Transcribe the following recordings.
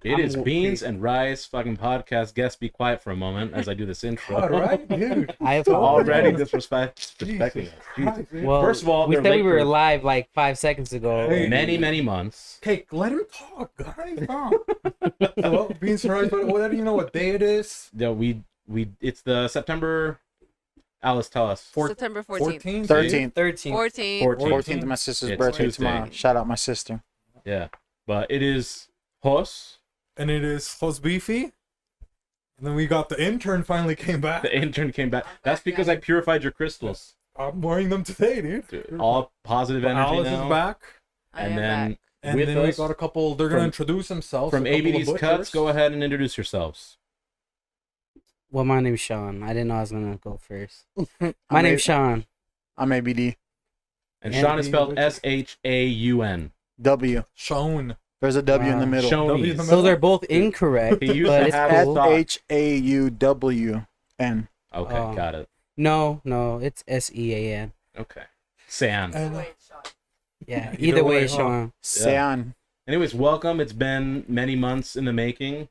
It is Beans and Rice fucking podcast. Guests, be quiet for a moment as I do this intro. All right, dude. I have Already disrespecting us. Well, First of all, we they're said we late were for live like 5 seconds ago. Hey. many months. Okay, let him talk, guys. Well, Beans and Rice, whatever, you know what day it is? Yeah, it's the September. Alice, tell us. September 14th. 13th. 14th. My sister's It's birthday Tuesday. tomorrow. Shout out my sister. Yeah, but it is Hos. And it is Hos Beefy. And then we got the intern finally came back. The intern came back. That's because I purified your crystals. I'm wearing them today, dude. Dude, all positive But energy Alice now. is back. And then And with then we us got a couple, they're going to introduce themselves. from a couple of ABD's Cuts, butchers. go ahead and introduce yourselves. Well, my name's Sean. I didn't know I was gonna go first. My name's Sean. I'm ABD. And And Sean is spelled the- Shaun. W. Sean. There's a W in the Wow. middle. Shonies. W in the So they're both incorrect, He used but to it's have cool. stock. SHAUWN. Okay, Oh. got it. No, it's SEAN. Okay. San. And Yeah, Either either way, way, huh? Sean. Sean. Anyways, welcome. It's been many months in the making.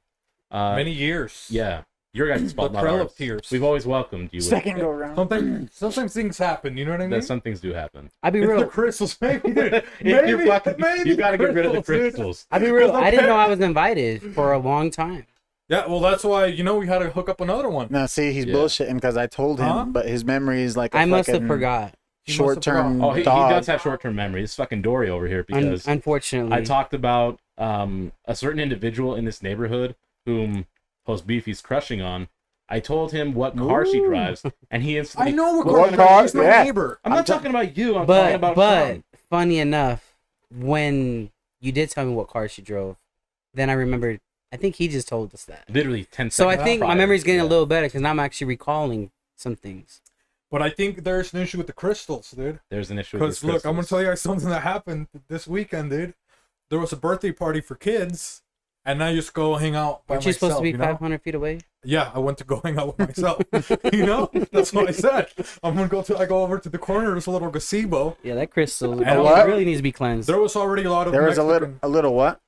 many years. Yeah. Your guys' fault, The not trail ours. of tears. We've always welcomed you. Second go round. Sometimes things happen, you know what I mean? That some things do happen. I'll be It's the real. crystals, maybe. Dude. If Maybe, you're fucking, maybe you gotta get rid of the dude. crystals. I'll be real. Because I didn't know I was invited for a long time. Yeah, well, that's why, we had to hook up another one. No, see, he's Yeah. bullshitting because I told him, Huh? but his memory is like a I must have fucking forgot. He must have short-term forgot. Oh, he dog. does have short-term memory. It's fucking Dory over here because Unfortunately, I talked about a certain individual in this neighborhood whom Post Beefy's crushing on. I told him what car she drives, and he instantly. I know What what car- car. He's my yeah. neighbor. I'm not talking about you. I'm talking about but Sean. funny enough, when you did tell me what car she drove, then I remembered. I think he just told us that. Literally 10 seconds. So I think my prior. memory's getting Yeah. a little better because now I'm actually recalling some things. But I think there's an issue with the crystals, dude. There's an issue with Because these look, I'm gonna crystals. tell you guys something that happened this weekend, dude. There was a birthday party for kids, and I just go hang out by Aren't you myself. supposed to be you know? 500 feet away? Yeah, I went to go hang out with myself. That's what I said. I go over to the corner. There's a little gazebo. Yeah, that crystal And what? really needs to be cleansed. There was already a lot of There was Mexican, a little what?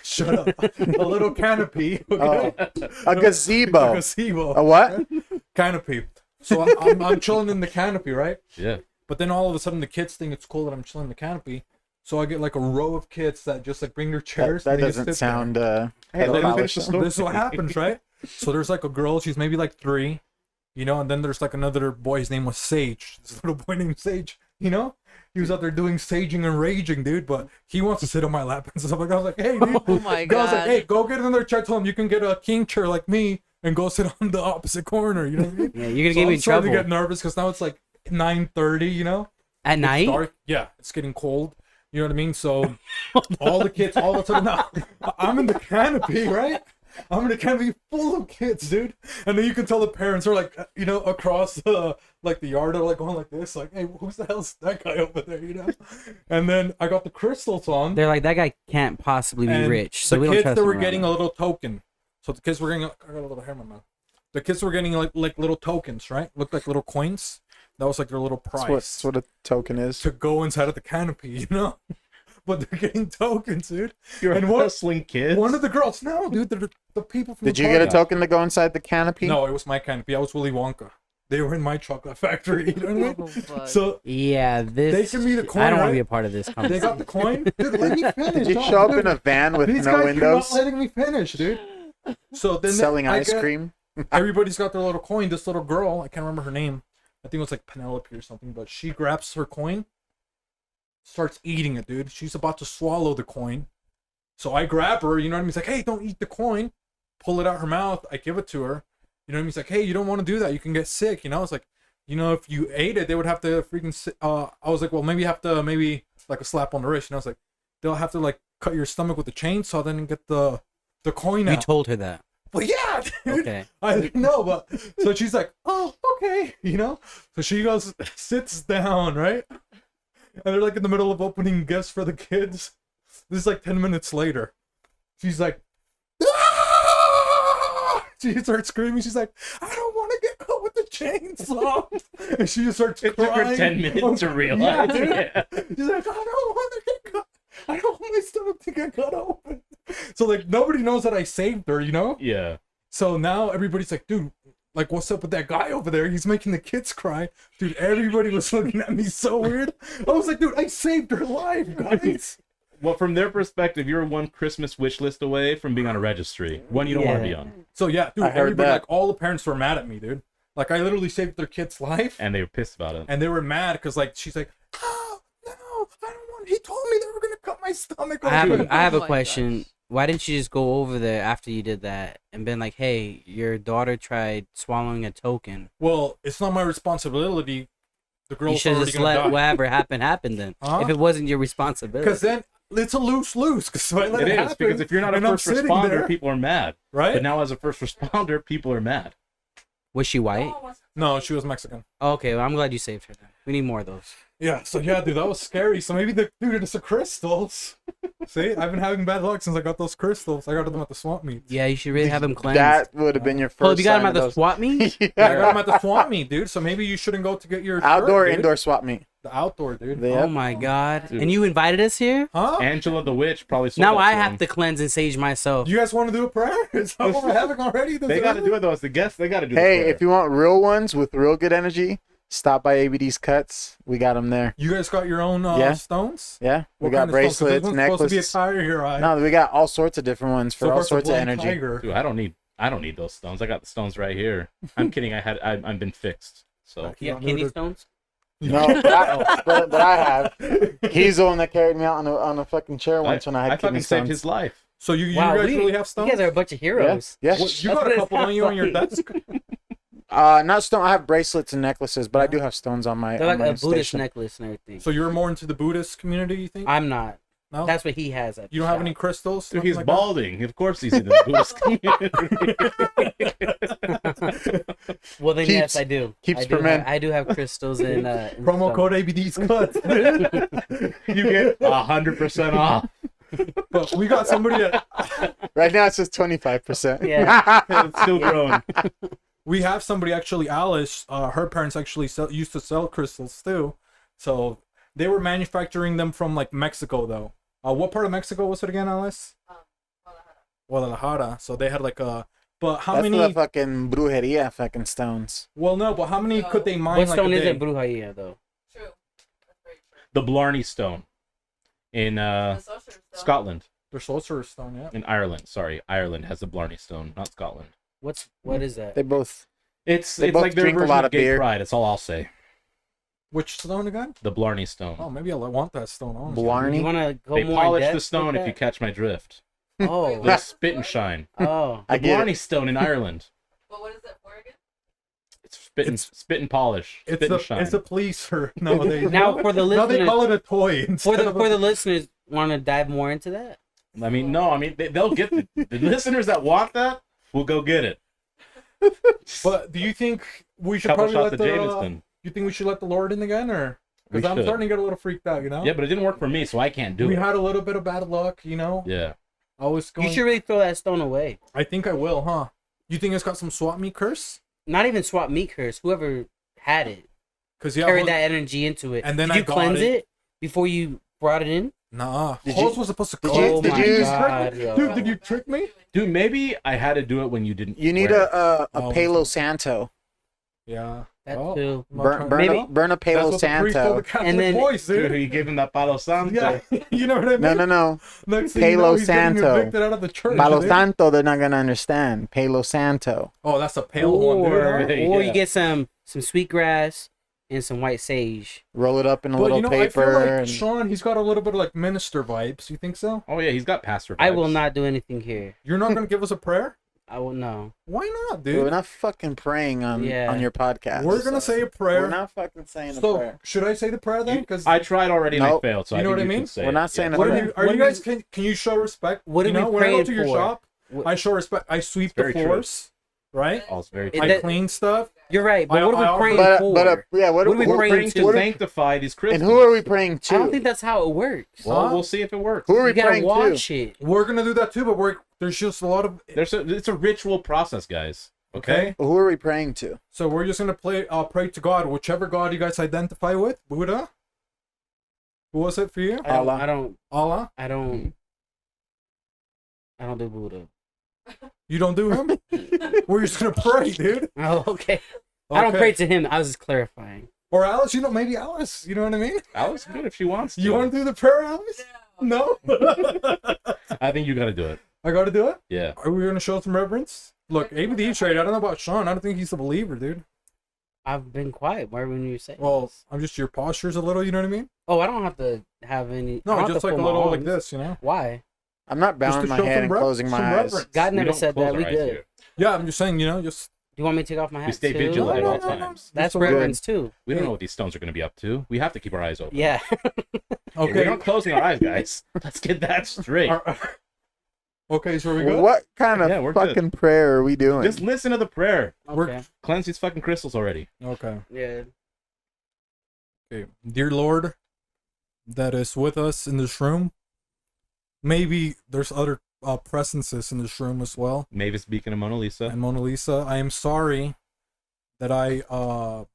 shut up. A little canopy. Oh, Okay? a A gazebo. gazebo. A what? Canopy. So I'm chilling in the canopy, right? Yeah. But then all of a sudden the kids think it's cool that I'm chilling in the canopy. So I get like a row of kids that just like bring their chairs. That and they just doesn't sit there. sound. Hey, let him finish the pedophile. story. This is what happens, right? So there's like a girl, she's maybe like 3, and then there's like another boy, his name was Sage. This little boy named Sage, He was out there doing saging and raging, dude, but he wants to sit on my lap and stuff like that. I was like, hey, dude. Oh my I was like, god. hey, go get another chair. Tell him you can get a king chair like me and go sit on the opposite corner, you know what I mean? Yeah, you're gonna So get me I'm in starting trouble. to get nervous because now it's like 9:30, At It's night? dark. Yeah, it's getting cold. You know what I mean? So all the kids, all of a sudden now, I'm in the canopy, right? I'm in the canopy full of kids, dude. And then you can tell the parents are like, across like the yard, are like going like this, like, hey, who's the hell's that guy over there, And then I got the crystals on. They're like, that guy can't possibly be and rich, so the we don't kids trust that him were around getting us. a little token. So the kids were getting, I got a little hair in my mouth. The kids were getting like little tokens, right? Looked like little coins. That was like their little prize. That's what a token is. to go inside of the canopy, But they're getting tokens, dude. You're And a what- hustling kid. One of the girls, no, dude, they're the people from Did the you get a party. token to go inside the canopy? No, it was my canopy. I was Willy Wonka. They were in my chocolate factory. You know what I mean? Oh, fuck. So Yeah, this. They can be the coin, I don't want right? to be a part of this they conversation. got the coin. Dude, let me finish. Did you Dog, show up dude. in a van with These no guys windows, are not letting me finish, dude. So then selling I ice get- cream? Everybody's got their little coin. This little girl, I can't remember her name. I think it was like Penelope or something, but she grabs her coin, starts eating it, dude. She's about to swallow the coin. So I grab her, you know what I mean? It's like, hey, don't eat the coin. Pull it out her mouth. I give it to her. You know what I mean? It's like, hey, you don't want to do that. You can get sick, It's like, if you ate it, they would have to freaking, I was like, well, maybe like a slap on the wrist. I was like, they'll have to like cut your stomach with a chainsaw then and get the coin You out. told her that. Well, yeah, dude. Okay. I didn't know, but so she's like, oh, okay, So she goes, sits down, right? And they're like in the middle of opening gifts for the kids. This is like 10 minutes later. She's like, ah! She starts screaming. She's like, I don't want to get cut with the chainsaw. And she just starts It crying. took her 10 minutes to realize. Yeah, dude. Yeah. She's like, I don't want to get cut. I don't want my stomach to get cut open. So like nobody knows that I saved her, you know. Yeah. So now everybody's like, dude, like what's up with that guy over there? He's making the kids cry, dude. Everybody was looking at me so weird. I was like, dude, I saved her life, guys. Well, from their perspective, you're one Christmas wish list away from being on a registry. One you don't want to be on. So yeah, dude, I heard everybody, that. like all the parents were mad at me, dude. Like I literally saved their kid's life, And they were pissed about it. and they were mad because like she's like, oh no, I don't want. He told me they were gonna cut my stomach. I have open." I have Oh a my question. gosh. Why didn't you just go over there after you did that and been like, "Hey, your daughter tried swallowing a token." Well, it's not my responsibility. The You girl's should have already just gonna let die. whatever happen then. Huh? If it wasn't your responsibility. Because then it's a lose. Because if I let It it is, happen, because if you're not a and I'm first sitting responder, there, people are mad. right? But now as a first responder, people are mad. Was she white? No, she was Mexican. Oh, okay, well, I'm glad you saved her then. We need more of those. Yeah, so yeah, dude, that was scary. So maybe it's the crystals. See, I've been having bad luck since I got those crystals. I got them at the swamp meet. Yeah, you should really have them cleansed. That would have been your Oh, first. you got sign them at of the those- swap meet? Yeah, I got them at the swamp meet, dude. So maybe you shouldn't go to get your Outdoor, shirt, dude. indoor swap meet. The outdoor, dude. They- Oh my god! Dude. And you invited us here? Huh? Angela the Witch probably sold Now that I to have them. to cleanse and sage myself. You guys want to do a prayer? Is that what we're having already? They got to do it though. As the guests, they got to do Hey, the prayer. if you want real ones with real good energy, stop by ABD's Cuts. We got them there. You guys got your own Yeah. stones? Yeah, we What got kind of stones? 'Cause this bracelets, one's supposed to be a necklaces. tiger here, eye. No, we got all sorts of different ones for So all far, it's a sorts of bloody energy. tiger. Dude, I don't need those stones. I got the stones right here. I'm kidding. I've been fixed. So You have No, kidney dude. stones? No, but I have. He's the one that carried me out on a fucking chair once when I had I kidney fucking saved stones. his life. So you Wow, guys we- really have stones? You guys are a bunch of heroes. Yeah. What, you That's got what a it couple on you on your sounds desk? Not stone. I have bracelets and necklaces, but I do have stones on my. They're on like my a Buddhist station. necklace and everything. So you're more into the Buddhist community, you think? I'm not. No? That's what he has. At You the don't have shop. any crystals? Dude, nothing he's like balding. Of course he's in the Buddhist community. Well, then Keeps- yes, I do. keeps I do per man. have, I do have crystals in. that? in Promo some. code ABD's cut. You get 100% off. But we got somebody that Right now, it's just 25%. Yeah. It's still growing. we have somebody actually, Alice. Her parents actually used to sell crystals too, so they were manufacturing them from like Mexico though. What part of Mexico was it again, Alice? Guadalajara. So they had like a. But how That's many? the fucking brujeria fucking stones. Well, no. But how many could they mine? What like stone a is day? it, Brujeria, though? True. That's very true. The Blarney Stone in The sorcerer's stone. Scotland. They're sorcerer's stone, yeah. In Ireland. Sorry, Ireland has the Blarney Stone, not Scotland. What is that? They both. It's They it's both like their drink a version lot of of gay beer. pride. That's all I'll say. Which stone again? The Blarney Stone. Oh, maybe I want that stone. Honestly. Blarney. You want to go They more polish in the depth stone with if you that? catch my drift. Oh, They spit and shine. oh. I The get Blarney it. Stone in Ireland. But what is it for again? It's spit and polish. It's Spit and a shine. it's a pleaser nowadays. Now for the now they listeners, call it a toy. for instead the of for a- the listeners, want to dive more into that? I mean, no. I mean, they'll get the listeners that want that will go get it. But do you think we should Couple probably shots let of the? Jameson. You think we should let the Lord in again, or We because I'm should. starting to get a little freaked out, you know? Yeah, but it didn't work for me, so I can't do we it. had a little bit of bad luck, you know. Yeah. I was going. You should really throw that stone away. I think I will, huh? You think it's got some swap me curse? Not even swap me curse. Whoever had it Because yeah, carried Hos- that energy into it. And then Did I you got cleanse it. it before you brought it in? Nah. Did Hos you- was supposed to did cleanse. you- Oh did my you- god, yo. Dude, did you trick me? Dude, maybe I had to do it when you didn't. You need wear it. a Oh. Palo Santo. Yeah. That Well, too. I'm not Burn, trying- burn, Maybe- a, burn a That's Palo what the priest told Santo. the Catholic And then- boys, Dude, dude. you gave him that Palo Santo. Yeah, you know what I mean? No. Next thing you know, Palo he's getting Santo. evicted out of the church. Palo dude. Santo, they're not gonna understand. Palo Santo. Oh, that's a pale one, dude. Or, huh? Yeah. or you get some sweet grass and some white sage. Roll it up in a But little you know, I feel paper. like and- Sean, he's got a little bit of like minister vibes. You think so? Oh yeah, he's got pastor vibes. I will not do anything here. You're not gonna give us a prayer? I will no. Why not, Dude, we're dude? not fucking praying on Yeah. your podcast. We're gonna say a We're prayer. not fucking saying a So prayer. should I say the prayer then? Because I tried already and Nope. I failed. So You know I think what I you mean? should say We're it. not saying Yeah. a what prayer. are you? Are What you are guys? Can you show respect? What are you know, we when I go praying to your for? shop, What- I show respect. I sweep the Very true. floors, right? Oh, it's very It- true. I that- clean stuff. You're right, but I- what are we I offer- praying But for? yeah, what What are we we're praying praying to? to sanctify these Christians. and who are we praying to? I don't think that's how it works. Well, Huh? we'll see if it works. Who are we You gotta praying watch to? it. We're gonna do that too, but there's just a lot of It's a ritual process, guys. Okay. okay. Who are we praying to? So we're just gonna pray to God, whichever God you guys identify with. Buddha. Who was it for you? I don't. Allah. I don't. Allah. I don't. I don't do Buddha. You don't do him? We're just gonna pray, dude. Oh, okay. I don't Okay. pray to him. I was just clarifying. Or Alice, maybe Alice. You know what I mean? Alice is good if she wants to. You want to do the prayer, Alice? No. I think you got to do it. I got to do it. Yeah. Are we gonna show some reverence? Look, ABD trade. I don't know about Sean. I don't think he's a believer, dude. I've been quiet. Why wouldn't you say? Well, I'm just your posture's a little. You know what I mean? Oh, I don't have to have any. I No, don't have just to like a fold my little like arms. this. You know? Why? I'm not Just to bowing my show head some and rev- closing some my eyes. reverence. God We never don't said close that. We our eyes good. here. Yeah, I'm just saying. Just Do you want me to take off my hat? We stay too? vigilant at No, all no, no. times. That's It's all good. reverence too. We don't know what these stones are going to be up to. We have to keep our eyes open. Yeah. We're okay. not closing our eyes, guys. Let's get that straight. Okay, so we go. What kind of Yeah, we're good. fucking prayer are we doing? Just listen to the prayer. Okay. Cleanse these fucking crystals already. Okay. Yeah. Okay. Dear Lord, that is with us in this room. Maybe there's other presences in this room as well. Mavis Beacon and Mona Lisa. And Mona Lisa, I am sorry that I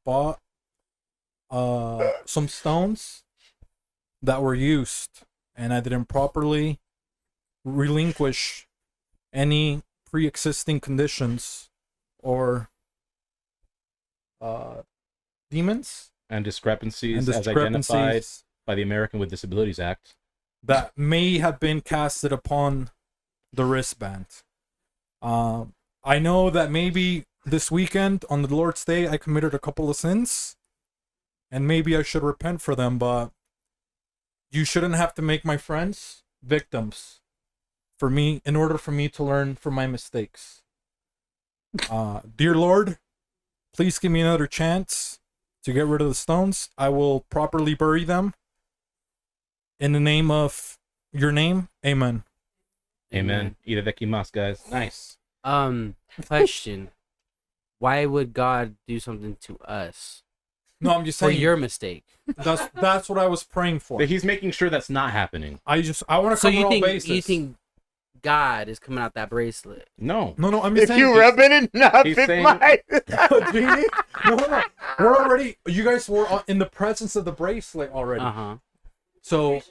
bought some stones that were used and I didn't properly relinquish any pre-existing conditions or demons And discrepancies and as identified discrepancies by the American with Disabilities Act. that may have been casted upon the wristband. I know that maybe this weekend on the Lord's Day I committed a couple of sins, and maybe I should repent for them, but you shouldn't have to make my friends victims for me in order for me to learn from my mistakes. Dear Lord, please give me another chance to get rid of the stones. I will properly bury them. In the name of your name, amen. Amen. Itadakimasu, guys. Nice. Question. Why would God do something to us No, I'm just for saying. your mistake? That's what I was praying for. But he's making sure that's not happening. I want to So cover you all think bases. God is coming out that bracelet? No. No, I'm just if saying. you rub it enough, he's it saying- might. Genie? No. We're already. You guys were in the presence of the bracelet already. Uh-huh. So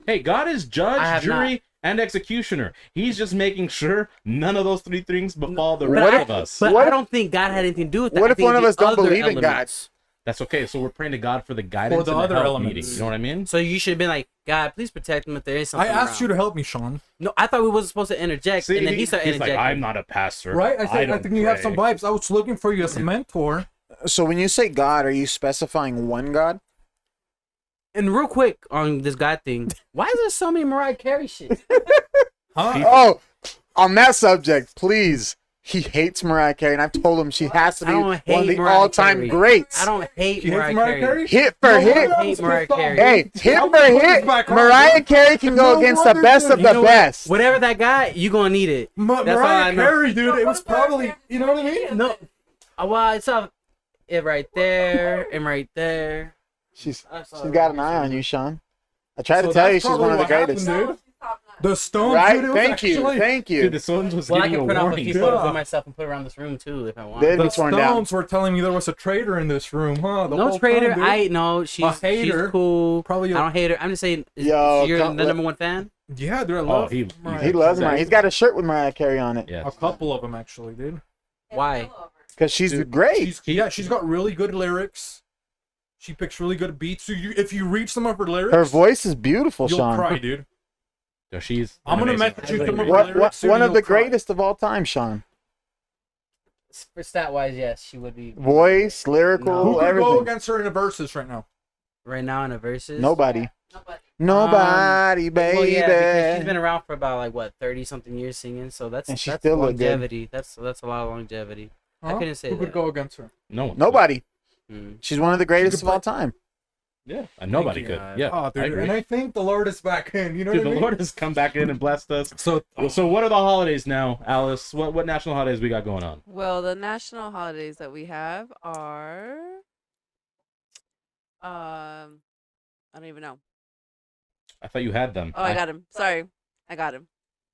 Hey, God is I judge, have jury, and executioner. He's just making sure none of those three things befall the But rest I- of us. But What I if- don't think God had anything to do with that. what I if think one of the us don't other believe in God? elements. That's okay. So we're praying to God for the guidance the and other help elements. needing. You know what I mean? So you should have been like, God, please protect him if there is I something asked you wrong. to help me, Sean. No, I thought we wasn't supposed to interject, See, and then he started he's interjecting. like, I'm not a pastor. Right? I said I don't think you have pray." some vibes. I was looking for you as a mentor. So when you say God, are you specifying one God? And real quick on this God thing, why is there so many Mariah Carey shit? Huh? Oh, on that subject, please. He hates Mariah Carey, and I've told him she has to I be don't one of hate the Mariah all-time Carey. greats. I don't hate You hate Mariah Carey. Hit for No hit. wonder I Hate was Mariah pissed off. Carey. Hey, hit I'm for putting hit. this back on. Mariah Carey can go No against the wonder, best dude. of You the know what? best. Whatever that guy, you gonna need it. That's all I Mariah know. Carey, dude. It was probably. You know what I mean? No, well, it's up it right there and right there. She's That's all she's got an eye on you, Sean. I tried So to tell you that's she's one of the probably what greatest. happened, dude. The Stones. Right? Dude, it was Thank you. actually- Thank Dude, you. the Stones was Well, I giving can you a print off a warning. few dude. photos of myself and put around this room too if I want. They'd The be torn down. Stones were telling me there was a traitor in this room, huh? The No whole traitor. time, dude. I know she's hater. cool. Probably I a- don't hate her. I'm just saying. Yo, You're come- the number one fan. Yeah, dude. I love. he Mariah He loves Carey. Mariah. He's got a shirt with Mariah Carey on it. Yeah. A couple of them actually, dude. Why? Because she's Dude, great. She's got really good lyrics. She picks really good beats. So if you read some of her lyrics, Her voice is beautiful, you'll Sean. cry, dude. So she's. I'm gonna amazing. message you some of her What, lyrics. one of you'll the cry. greatest of all time, Sean. For stat wise, yes, she would be Voice, lyrical, No. Who could go everything. against her in the verses right now? right now in the verses. Nobody. Nobody. Nobody, baby. Well, yeah, because she's been around for about like what 30 something years singing, so that's And she that's still look good. longevity. That's a lot of longevity. I couldn't say Who could that. go against her? No one. Nobody. Hmm. She's one of the greatest She of could all time. Yeah. Nobody Thank could. God. Yeah. Oh, I dude, agree. and I think the Lord is back in. You know Dude, what I the mean? Lord has come back in and blessed us. So, So what are the holidays now, Alice? What national holidays we got going on? Well, the national holidays that we have are, I don't even know. I thought you had them. Oh, I got him. Sorry, I got him.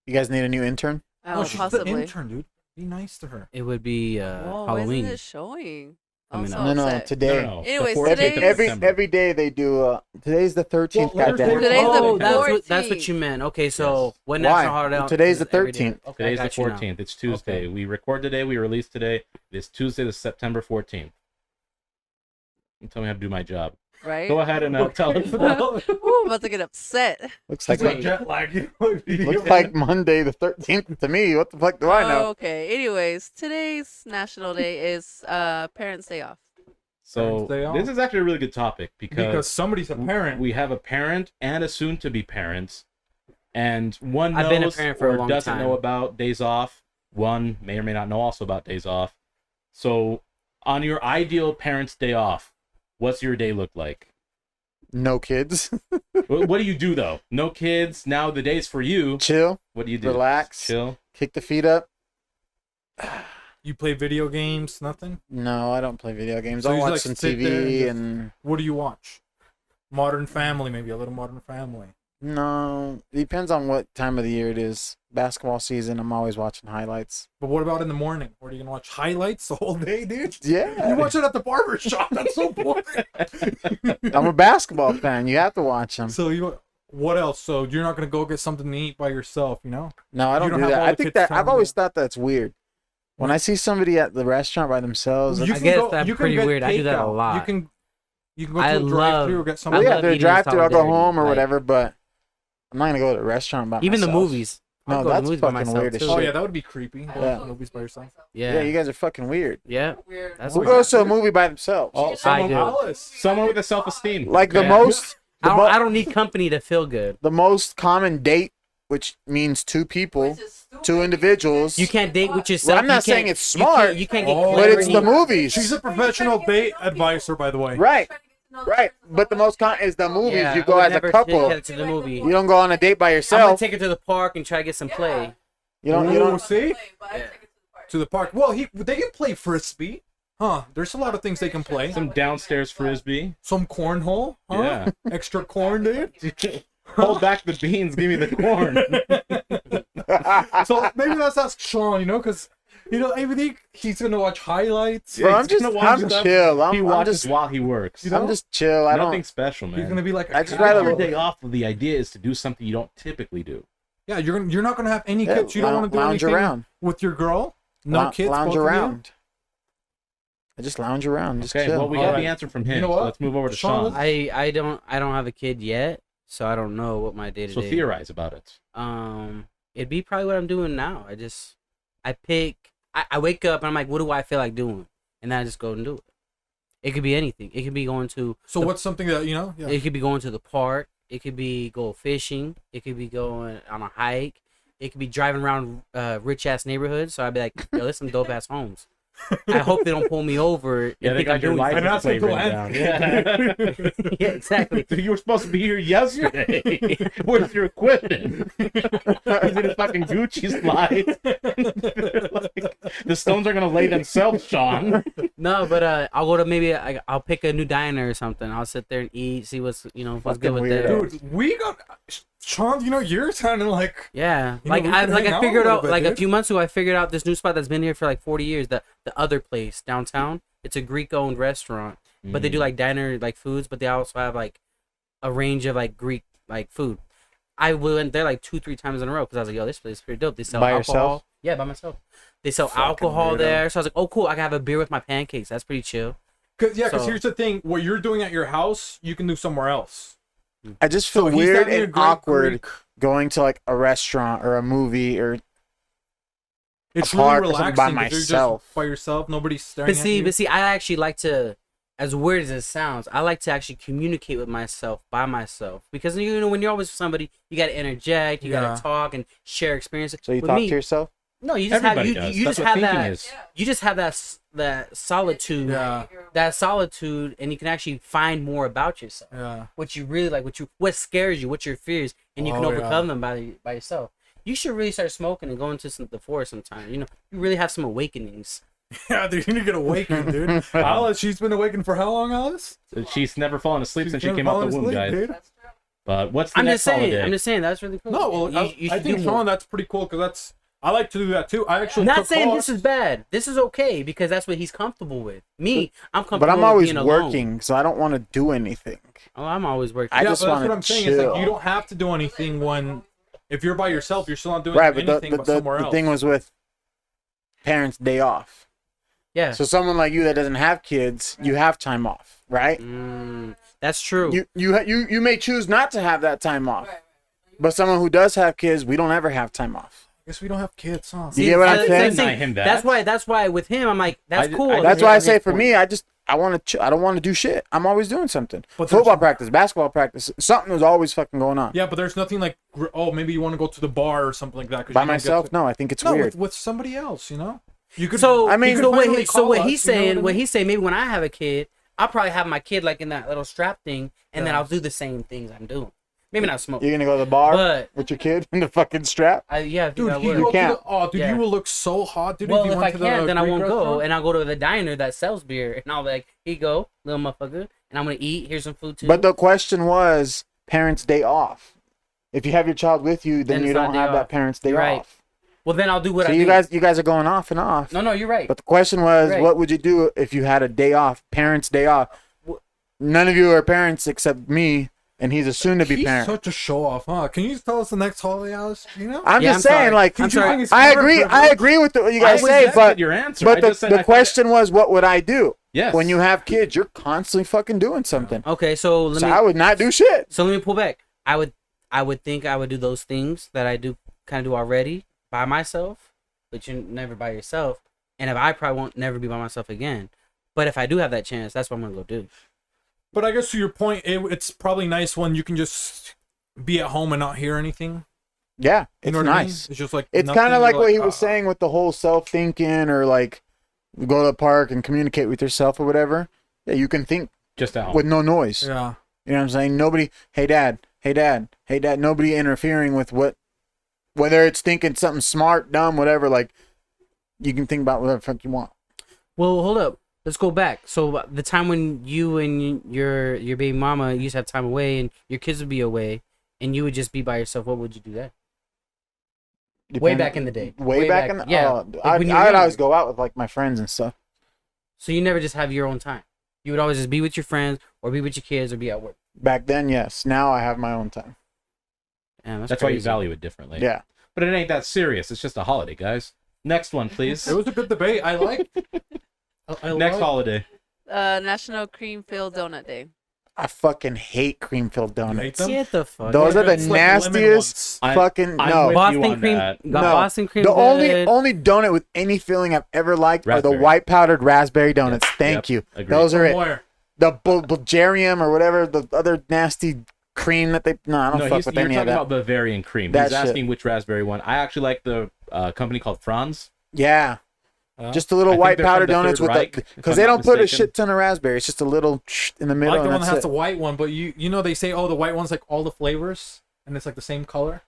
You guys need a new intern? oh, Oh, she's possibly. the intern, dude. Be nice to her. It would be Whoa, Halloween. isn't it showing? coming Also up. No, upset. today. No. Anyways, the 14th of today's- December. Every day they do. Today's the 13th. Well, goddamn. Today's the Oh, that's 14th. what you meant. Okay, so Yes. what Why? national holiday? Well, today's the is every day? 13th. Okay, I Today's the got you now. 14th. It's Tuesday. Okay. We record today. We release today. It's Tuesday, the September 14th. Tell me how to do my job. Right? Go ahead and tell us. Ooh, I'm about to get upset. Looks He's like got jet lag. looks like Monday the 13th to me. What the fuck do I know? Okay. Anyways, today's national day is Parents' Day off. So Parents' Day off. this is actually a really good topic because somebody's a parent. we have a parent and a soon-to-be parent, and one knows I've been a parent for a or long doesn't time. know about days off. One may or may not know also about days off. So, on your ideal parent's day off, what's your day look like? No kids. What do you do though? No kids. Now the day's for you. Chill. What do you do? Relax. Chill. Kick the feet up. You play video games? Nothing. No, I don't play video games. So I'll you watch just, some like, sit there and TV just- and What do you watch? Modern Family, maybe a little Modern Family. no. It depends on what time of the year it is. Basketball season, I'm always watching highlights. But what about in the morning? What are you gonna watch? Highlights the whole day, dude? Yeah. You watch it at the barber shop. That's so boring. I'm a basketball fan. You have to watch them. So you, what else? So you're not gonna go get something to eat by yourself, you know? No, I don't don't do have that. all I the think kids that telling I've always you. thought that's weird. When I see somebody at the restaurant by themselves, You I can guess go- that's you can pretty get weird. I do that a takeout. lot. You can go to I a drive-through or love- get I something. well, yeah, love they're eating drive through. I'll go solidarity, home or like- whatever, but I'm not gonna go to the restaurant by Even the myself. movies. No, I'll go to the that's movies by fucking myself, weird as too. Oh shit. yeah, that would be creepy. Go Yeah. to movies by yourself. Yeah, Yeah, you guys are fucking weird. yeah. Weird. That's Who weird. goes to a movie by themselves? Oh, someone, do. Alice. someone with a self-esteem. Like the Yeah. most, I don't need company to feel good. the most common date, which means two people, two individuals. You can't date with yourself. Well, I'm not You can't- saying it's you can't- smart, You can't get Oh. but it's clarity. the movies. She's a professional date advisor, by the way. Right, right. But the most common is the movies. Yeah, You I go would as a never couple. take her to the movie. You don't go on a date by I'm gonna yourself. take her to the park and try to get some play. You don't. You Ooh, don't. see? Yeah. To the park. Well, they can play frisbee. Huh? There's a lot of things they can play. Some downstairs frisbee. Some cornhole. Huh? Extra corn, dude. Hold back the beans. Give me the corn. So maybe let's ask Sean, you know, because, you know, maybe he's going to watch highlights. Bro, I'm He's gonna just. watch I'm stuff. chill. He I'm watches just. while he works. You I'm just chill. I Nothing don't. special, man. He's going to be like a I just cat. rather- Your day off. The idea is to do something you don't typically do. Yeah, you're not going to have any Yeah, kids. You don't want to do lounge anything around. with your girl? No Lou- kids? Lounge both of you? around. I just lounge around. Just Okay, chill. well, we All got right. the answer from him. You know So what? let's move over to Sean, Sean. I don't have a kid yet, so I don't know what my day to So day. theorize about it. It'd be probably what I'm doing now. I wake up and I'm like, what do I feel like doing? And then I just go and do it. It could be anything. It could be going to. So what's something that, you know? Yeah. It could be going to the park. It could be go fishing. It could be going on a hike. It could be driving around rich ass neighborhoods. So I'd be like, yo, there's some dope ass homes. I hope they don't pull me over. Yeah, and they think I'm got your doing license And that's plate the written down. Yeah. something. Yeah, exactly. You were supposed to be here yesterday. Where's your equipment? He's in his fucking Gucci slides. Like, the stones are gonna lay themselves, Sean. No, but I'll go to maybe I'll pick a new diner or something. I'll sit there and eat, see what's what's good Fucking with weirdo. that. Dude, we got Sean. You know, you're sounding like Yeah, You know, like we I can hang out a figured little out bit, like a dude. few months ago. I figured out this new spot that's been here for like 40 years. The other place downtown. It's a Greek-owned restaurant, but they do like diner like foods, but they also have like a range of like Greek like food. I went there like 2-3 times in a row because I was like, yo, this place is pretty dope. They sell By alcohol. yourself? Yeah, by myself. They sell Fucking alcohol weirdo. there, so I was like, oh cool, I can have a beer with my pancakes. That's pretty chill. because So- here's the thing: what you're doing at your house, you can do somewhere else. I just feel So he's weird having a and great awkward Greek- going to like a restaurant or a movie or It's a really park or something relaxing by 'cause you're myself. just by yourself. Nobody's staring But at see, you. I actually like to, as weird as it sounds, I like to actually communicate with myself by myself because you know when you're always with somebody, you gotta interject, you Yeah. gotta talk and share experiences. so you With talk me, to yourself. No, you just have Everybody you, does. you That's just what have thinking that is. you just have that solitude, Yeah. that solitude, and you can actually find more about yourself. Yeah. What you really like, what scares you, what's your fears, and you can Oh, overcome them by yourself. You should really start smoking and go into the forest sometime. You know, you really have some awakenings. Yeah, dude, you need to get awakened, dude. Alice, she's been awakened for how long, Alice? She's never fallen asleep since she never came out fallen the womb, asleep, guys. dude. But what's the I'm next just saying. holiday? I'm just saying that's really cool. No, well, You I should think do Sean, more. that's pretty cool because that's I like to do that too. I actually Not took saying calls. this is bad. This is okay because that's what he's comfortable with. Me, I'm comfortable But I'm with always being alone. working, so I don't want to do anything. Oh, I'm always working. I Yeah, just but that's wanna what I'm saying. It's like chill. you don't have to do anything when, if you're by yourself, you're still not doing Right, but anything but somewhere the else. thing was with parents' day off. Yeah. So someone like you that doesn't have kids, you have time off, right? That's true. You may choose not to have that time off, but someone who does have kids, we don't ever have time off. I guess we don't have kids, huh? You get what I'm saying? Deny him that. That's why with him, I'm like, that's cool. That's why I say for Point. me, I want to. I don't want to do shit. I'm always doing something. But there's- Football practice, basketball practice, something is always fucking going on. Yeah, but there's nothing like, oh, maybe you want to go to the bar or something like that. 'Cause By you don't get myself, to- no. I think it's No, weird. with somebody else, you know. You could. So I mean, so what, finally he, so call what us, he's you know saying, what I what mean? he's saying, maybe when I have a kid, I'll probably have my kid like in that little strap thing, and then I'll do the same things I'm doing. Maybe not smoke. You're gonna go to the bar But- with your kid in the fucking strap. Yeah, Dude, I he would. go to can't. the, oh, dude, Yeah. you will look so hot, dude. Well, if you if went I to the can, then I Greek won't go, restaurant. and I'll go to the diner that sells beer, and I'll be like, here you go, little motherfucker, and I'm gonna eat. Here's some food too. But the question was parents' day off. If you have your child with you, then Then you it's not don't day have off. that parents' day You're right. off. well, then I'll do what So I you do. guys are going off and off. No, you're right. But the question was, Right. what would you do if you had a day off, parents' day off? None of you are parents except me, and he's a soon-to-be He's parent. such a show off, huh? Can you tell us the next holiday, Alice? You know? I'm Yeah, just I'm saying, sorry. like, I'm sorry. I agree with what you guys I say, rejected but your answer. but I just said I the find question was, what would I do? Yes. When you have kids, you're constantly fucking doing something. Okay, so let So me I would not do shit. let me pull back. I would think I would do those things that I do kind of do already by myself, but you're never by yourself. And if I probably won't never be by myself again. But if I do have that chance, that's what I'm gonna go do. But I guess to your point, it's probably nice when you can just be at home and not hear anything. Yeah, You it's know what I mean? nice. It's just like It's nothing, kind of you're like what he "Ah." was saying with the whole self-thinking, or like go to the park and communicate with yourself or whatever. Yeah, you can think just at home. with no noise. Yeah. You know what I'm saying? Nobody, hey dad, nobody interfering with whether it's thinking something smart, dumb, whatever. Like, you can think about whatever the fuck you want. Well, hold up. Let's go back. So the time when you and your baby mama used to have time away, and your kids would be away, and you would just be by yourself, what would you do then? Way back in the day. Way back in the, yeah. oh, Like when I'd you were younger. always go out with like my friends and stuff. So you never just have your own time. You would always just be with your friends, or be with your kids, or be at work. Back then, yes. Now I have my own time. Damn, That's why you crazy. value it differently. Yeah. But it ain't that serious. It's just a holiday, guys. Next one, please. It was a good debate. I like. I Next like- holiday. National Cream Filled Donut Day. I fucking hate cream filled hate donuts. them? Get the fuck. Those are the It's like lemon nastiest ones. fucking I'm no. with you Boston on cream. that. Got No. Boston cream. The good. only donut with any filling I've ever liked are the Raspberry. white powdered raspberry donuts. Yep, Thank you. agreed. Those are it. Where? The Bulgarian or whatever, the other nasty cream that they. No, I don't No, fuck he's, with you're any of talking that. about Bavarian cream. That He's shit. asking which raspberry one. I actually like the company called Franz. Yeah. Just a little I think white they're powder from the donuts Third with Reich, the if because I'm they not don't put a mistaken. shit ton of raspberry. It's just a little in the I middle. like the one and that that's has it. the white one, but you know they say, oh, the white one's like all the flavors, and it's like the same color.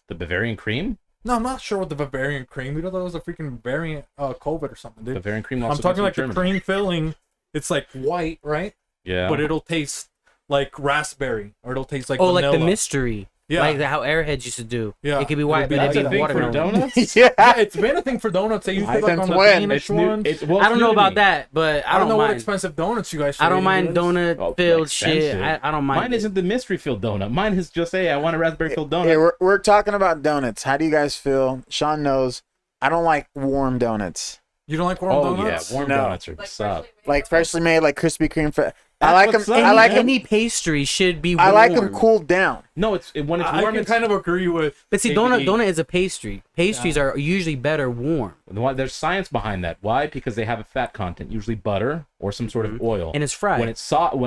The Bavarian cream? No, I'm not sure what the Bavarian cream. You know that was a freaking variant, COVID or something, dude. Bavarian cream I'm also talking like comes the from Germany. cream filling. It's like white, right? Yeah. But it'll taste like raspberry, or it'll taste like Oh, vanilla. like the mystery. Yeah. Like how Airheads used to do. Yeah. It could be It'll white, be but like it'd That's be a thing for watermelon. donuts? yeah. Yeah, it's been a thing for donuts. They used to I like on since the when? Danish It's new. ones. Well, I don't it's know new to about me. that, but I don't know what mind. expensive donuts you guys. I don't mind donuts. donut Oh, filled shit. expensive. I don't mind. Mine it. isn't the mystery filled donut. Mine is just, hey, I want a raspberry filled donut. Hey, we're talking about donuts. How do you guys feel? Sean knows. I don't like warm donuts. You don't like warm Oh donuts? yeah, warm No. donuts are what's up. Like freshly made, like Krispy Kreme. I That's like them. what's up. I like them. Any pastry should be. I like them warm. cooled down. No, when it's I warm, can it's kind of agree with. But see, ABD. donut is a pastry. Pastries are usually better warm, there's science behind that. Why? Because they have a fat content, usually butter or some sort of oil. and it's fried. When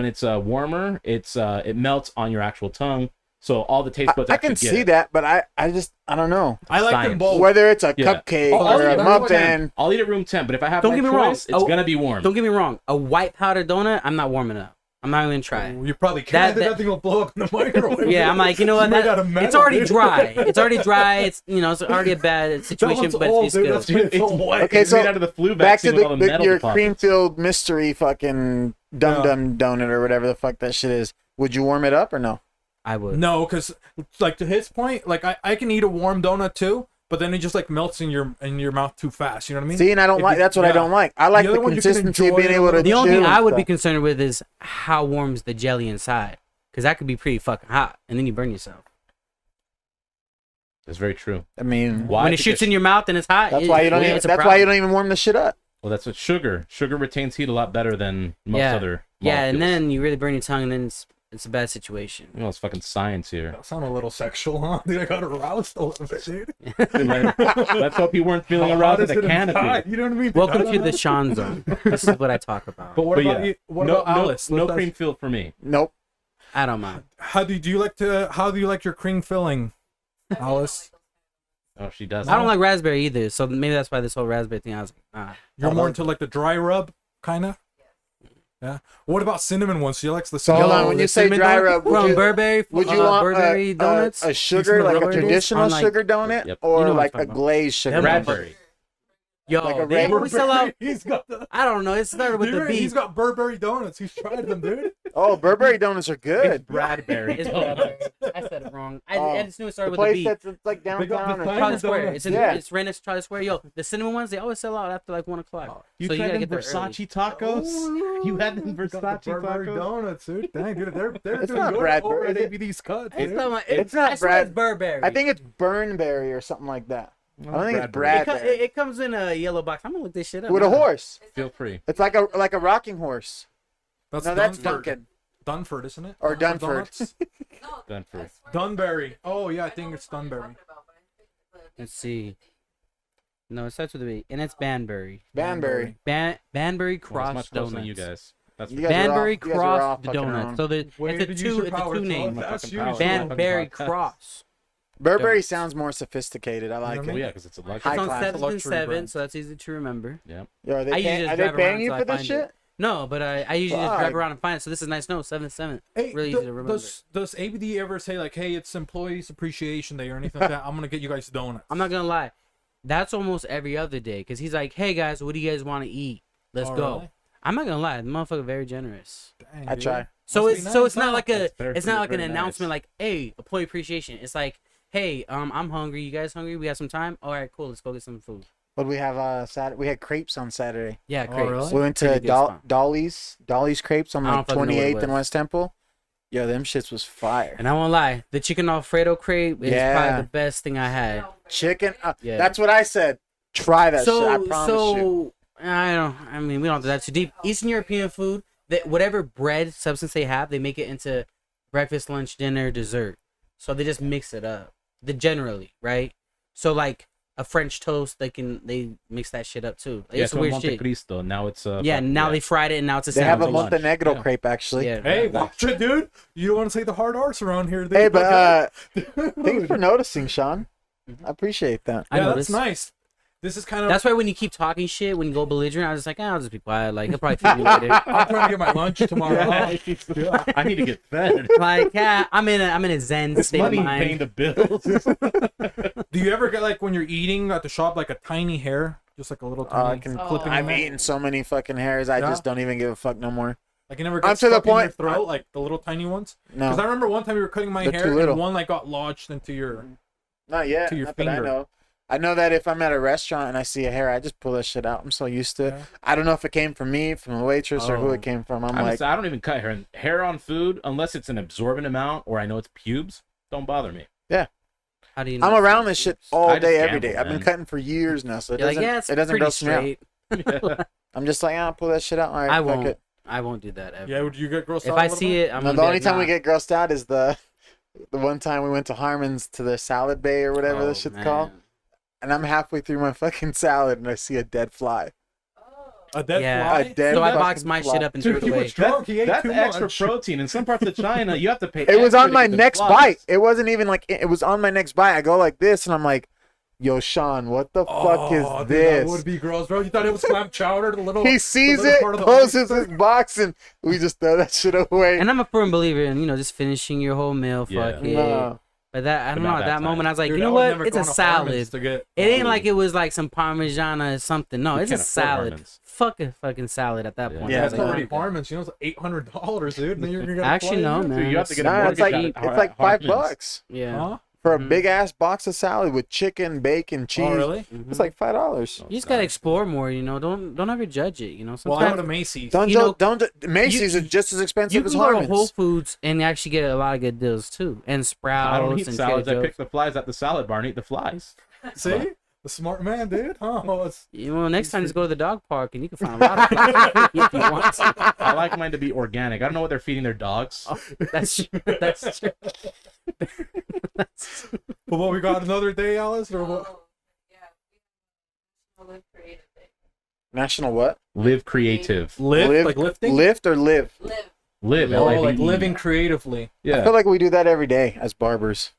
it's warmer, it melts on your actual tongue, so all the taste buds. I can actually see get it. that, but I just I don't know. I like them Science. both. Whether it's a Yeah. cupcake I'll or eat a it room muffin. 10. I'll eat it room 10, but if I have Don't my get me wrong. choice, it's gonna be warm. Don't get me wrong. A white powder donut, I'm not warming up. I'm not even gonna try it. You probably can't. That- That thing will blow up in the microwave. Yeah, I'm like, you know what? It's made out of It's metal, already dude. dry. It's already dry. It's it's already a bad That situation, one's but old, it's dude. good. That's why it's so white. Okay, It's so made out of the flu back to vaccine with all the metal your deposits. cream filled mystery fucking dum dum donut or whatever the fuck that shit is. Would you warm it up or no? I would. No, because like to his point, like I can eat a warm donut too, but then it just like melts in your mouth too fast. You know what I mean? See, and I don't If like. you- That's what I yeah. don't like. I like The the other one you can consistency of enjoy being a able to. little The only chew thing and I would be stuff. concerned with is how warm's the jelly inside, because that could be pretty fucking hot, and then you burn yourself. That's very true. I mean, Why? When it shoots in your mouth and it's hot, that's why you don't. Even, it's a that's why problem. you don't even warm the shit up. Well, that's what sugar. Sugar retains heat a lot better than most other. Yeah, and molecules. then you really burn your tongue, and then it's a bad situation. You know, it's fucking science here. That sounded a little sexual, huh? Dude, I got aroused a little bit, dude. Let's hope you weren't feeling How aroused hot at is the it inside? canopy. You know what I mean? Welcome to the Sean Zone. This is what I talk about. But what But about yeah, you? What no, about Alice? no Let's cream ask- filled for me. Nope. I don't mind. How do you like to? How do you like your cream filling, Alice? Oh, she does. I don't like raspberry either, so maybe that's why this whole raspberry thing. I was like, nah. You're more into like the dry rub, kind of. Yeah. What about cinnamon ones? She likes the So hold cinnamon. on, when the you say cinnamon dry donut rub, would from you, Burberry, would you want Burberry donuts? a sugar, like a Burberry traditional on, like- sugar donut, Yep. or You know what like I'm a talking about. glazed sugar? Them donut? Bradbury. Yo, like a they regular- always sell out. He's got the. I don't know. It started with the He's beef. got Burberry donuts. He's tried them, dude. Oh, Burberry donuts are good. Bradbury. It's Burberry. I said it wrong. I just knew it The started with the place beef. that's it's like They got downtown. the or thing- Charlie something. Square. donuts. It's right next to Charlie Square. Yo, the cinnamon ones, they always sell out after like 1 o'clock. You So you tried gotta them get there early. Versace tacos? You had them Got the Versace Burberry tacos? donuts, dude. Dang, dude, they're It's doing not good Bradbury, over at is it? ABD's Cuts. It's dude. not, It's not I swear Brad- it's Burberry. I think it's Burnberry or something like that. I don't think it's it, Bradbury. it comes in a yellow box. I'm gonna look this shit up. With a now. horse. Feel free. It's like a rocking horse. That's No, that's Dunford. Duncan. Dunford, isn't it? Or Dunford Dunford. Donuts? Done for. Dunberry. Oh yeah, I think it's Dunberry. Let's see. No, it starts with a B, and it's Banbury. Banbury. Banbury Well, Cross it's much closer Donuts. than you guys. That's You for guys are Banbury off- you guys are off Cross fucking Donuts. around. So the, Way it's to a use two. your It's a power, two Tom. name. That's Fucking you, power. Sean. Banbury Podcast. Cross. Burberry Donuts. sounds more sophisticated. I like You know it. what I Well, yeah, because it's a High It's luxury. on class. 7th and Luxury 7th, brand. so that's easy to remember. Yeah. Yo, are I they, usually paying, just are they drive paying around you till I for this find shit? it. No, but I usually just drive Fuck. around and find it. So this is nice. No, 7th, 7th. Hey, Really easy to remember. does ABD ever say like, "Hey, it's Employees Appreciation Day" or anything like that? I'm gonna get you guys donuts. I'm not gonna lie. That's almost every other day because he's like, "Hey guys, what do you guys want to eat? Let's Oh, go." really? I'm not gonna lie. The motherfucker very generous. Dang, I dude. try. So Must it's be so nice, it's not huh? like a That's very- it's not like an very announcement nice. like, "Hey, employee appreciation." It's like, "Hey, I'm hungry. You guys hungry? We have some time. All right, cool. Let's go get some food." What do we have? Saturday? We had crepes on Saturday. Yeah, Oh, crepes. really? We went to Pretty good spot. Dolly's crepes on I don't like fucking know what it 28th and was. West Temple. Yo, them shits was fire. And I won't lie, the chicken Alfredo crepe is Yeah. probably the best thing I had. Chicken. Yeah. That's what I said. Try that shit. I promise you. I mean, we don't have to that too deep. Eastern European food, that whatever bread substance they have, they make it into breakfast, lunch, dinner, dessert. So they just mix it up. Generally, right? So like a French toast, they mix that shit up too. Yeah, It's so weird Monte shit. Cristo. Now it's Yeah, now they fried it and now it's a They have a sandwich. lunch. Montenegro Yeah. crepe actually. Yeah. Hey, watch it, dude. You don't want to say the hard arse around here. Dude. Hey, but Okay? thanks for noticing, Sean. I appreciate that. I yeah, noticed. that's nice. This is kind of. That's why when you keep talking shit, when you go belligerent, I was just like, I'll just be quiet. Like, he'll probably feed me later. I'm trying to get my lunch tomorrow. I need to get fed. Like, yeah, I'm in a zen This state of money paying mind. the bills. Do you ever get like when you're eating at the shop like a tiny hair, just like a little I tiny can. clipping? I've in there? eaten so many fucking hairs. I Yeah? just don't even give a fuck no more. Like you never I'm get to the stuck in your point- throat, like the little tiny ones. No, Because I remember one time you were cutting my They're hair too little. and one like got lodged into your. not yet. to your Not that I finger. know. I know that if I'm at a restaurant and I see a hair, I just pull that shit out. I'm so used to it. Yeah. I don't know if it came from me, from the waitress, or who Oh. it came from. I'm Honestly, like, I don't even cut hair. Hair on food, unless it's an absorbent amount or I know it's pubes, don't bother me. How do you know? I'm around this shit all I just day, every gamble, day. I've been man. cutting for years now, so it You're like, doesn't, yeah, it's it doesn't pretty gross me out. straight. I'm just like, I'll pull that shit out. All right, I fuck won't. it. I won't do that ever. Yeah, would you get grossed If out? I see it, I'm No, gonna the be only like, time we nah. get grossed out is the one time we went to Harmon's to the salad bay or whatever Oh, this shit's man. called, and I'm halfway through my fucking salad and I see a dead fly. a dead Yeah. fly. A dead So I fucking boxed my fly. shit up and threw Dude, it he away. was drunk. He ate That's too extra much. protein. In some parts of China, you have to pay. It was extra on to my get the next flies. bite. It wasn't even like it was on my next bite. I go like this, and I'm like, "Yo, Sean, what the fuck is Oh, dude, this?" That would be gross, bro. You thought it was clam chowder, the little. He sees the little it, part of the closes oyster? his box, and we just throw that shit away. And I'm a firm believer in just finishing your whole meal. Yeah. Fuck it. No. But that I don't But know. not At that that moment, I was like, Dude, you I know would what? never It's go a on salad. Harmon's to get. It ain't like it was like some Parmesan or something. No, You it's a can't afford salad. Harmon's. Fuck a fucking salad at that Yeah. point. Yeah, I was That's like, already oh, Harmon's. You know, it's $800, dude. And then you're gonna. Actually, no, Dude, man. you have to get a Nah, mortgage it's like at it's like $5. Yeah. Huh? for a big ass box of salad with chicken, bacon, cheese. Oh, really? Mhm. It's like $5. You just gotta explore more, you know. Don't ever judge it, you know. Well, I Sometimes go to Macy's. Don't You know, Macy's you- is just as you expensive can as go to Harmon's. Whole Foods and actually get a lot of good deals too, and Sprouts I don't eat and salads. I Trader pick Joe's. the flies at the salad bar and eat the flies. See? The smart man, dude. Oh, it's... You know, next time just go to the dog park and you can find a lot of flies if you want to. I like mine to be organic. I don't know what they're feeding their dogs. Oh, that's true. That's true. But what, we got another day, Alice? Or what? Oh, yeah. Live creative day. National what? Live creative. Lift? Like lifting? Lift or live? Live. Live. Oh, L-I-V-E. like living creatively. I Yeah. feel like we do that every day as barbers.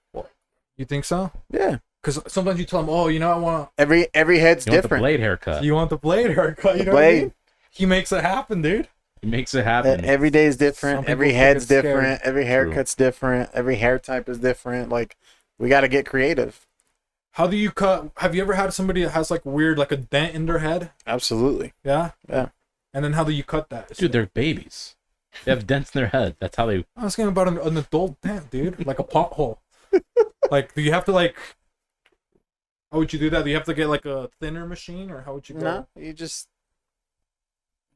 You think so? Yeah. Because sometimes you tell them, oh, you know, I want Every head's You want the different. blade haircut. to... You want the blade haircut, you know what I Blade. mean? He makes it happen, dude. It makes it happen. Every day is Some different. people Every think head's it's scary. different. Every haircut's different. Every hair type is different. Like, we got to get creative. How do you cut? Have you ever had somebody that has like weird, like a dent in their head? Absolutely. Yeah? Yeah. And then how do you cut that? Dude, they're babies. They have dents in their head. That's how they. I was thinking about an adult dent, dude. Like a pothole. Like, do you have to like... How would you do that? Do you have to get like a thinner machine, or how would you go? No, you just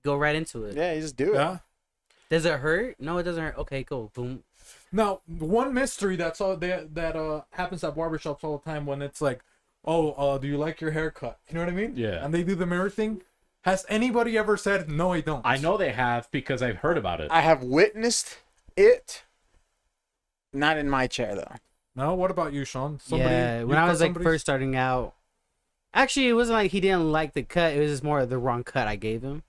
Go right into it. you just do it. Yeah. Does it hurt? No, it doesn't hurt. Okay, cool. Boom. Now, one mystery that's all that happens at barbershops all the time when it's like, oh, do you like your haircut? You know what I mean? Yeah. And they do the mirror thing. Has anybody ever said no? I don't. I know they have because I've heard about it. I have witnessed it. Not in my chair though. No. What about you, Sean? Yeah, you when I cut was like somebody's- first starting out, actually it wasn't like he didn't like the cut. It was just more the wrong cut I gave him.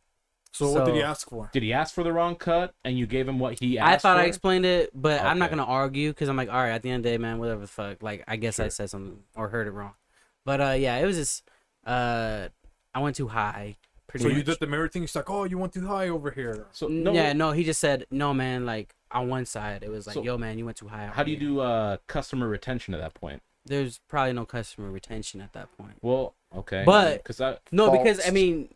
So what did he so- ask for? Did he ask for the wrong cut and you gave him what he asked I thought for? I explained it, but I'm not Okay. gonna argue because I'm like, all right, at the end of the day, man, whatever the fuck. Like, I guess I said something or heard it wrong. But yeah, it was just I went too high. Pretty So much. you did the mirror thing. He's like, oh, you went too high over here. So no. Yeah, no, he just said no, man. Like on one side, it was like, So- yo, man, you went too high. How do you do customer retention at that point? There's probably no customer retention at that point. Well, okay. But- because I No, because False. I mean,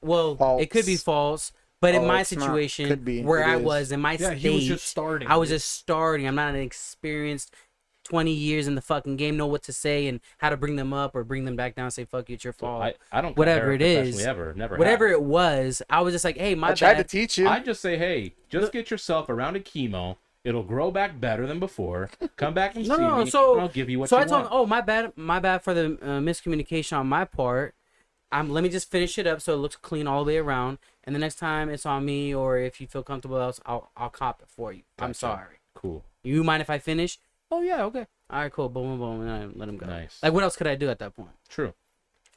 well, it could be false, but in Oh, my it's not. situation, Could be. where It I is. was in my Yeah, state, he was just starting. I was just starting. I'm not an experienced 20 years in the fucking game, know what to say and how to bring them up or bring them back down. Say fuck you, it's your fault. I don't cut Whatever hair it is, professionally ever. Never. Whatever have. it was, I was just like, hey, my I tried to bad. teach you. I just say, hey, just get yourself a round of chemo. It'll grow back better than before. Come back and No, see no, me, so- and I'll give you what So you I told him, want. oh, my bad for the miscommunication on my part. Let me just finish it up so it looks clean all the way around. And the next time it's on me, or if you feel comfortable else, I'll cop it for you. I'm Gotcha. sorry. Cool. You mind if I finish? Oh yeah, okay. All right, cool. Boom, boom, boom, and I let him go. Nice. Like, what else could I do at that point? True.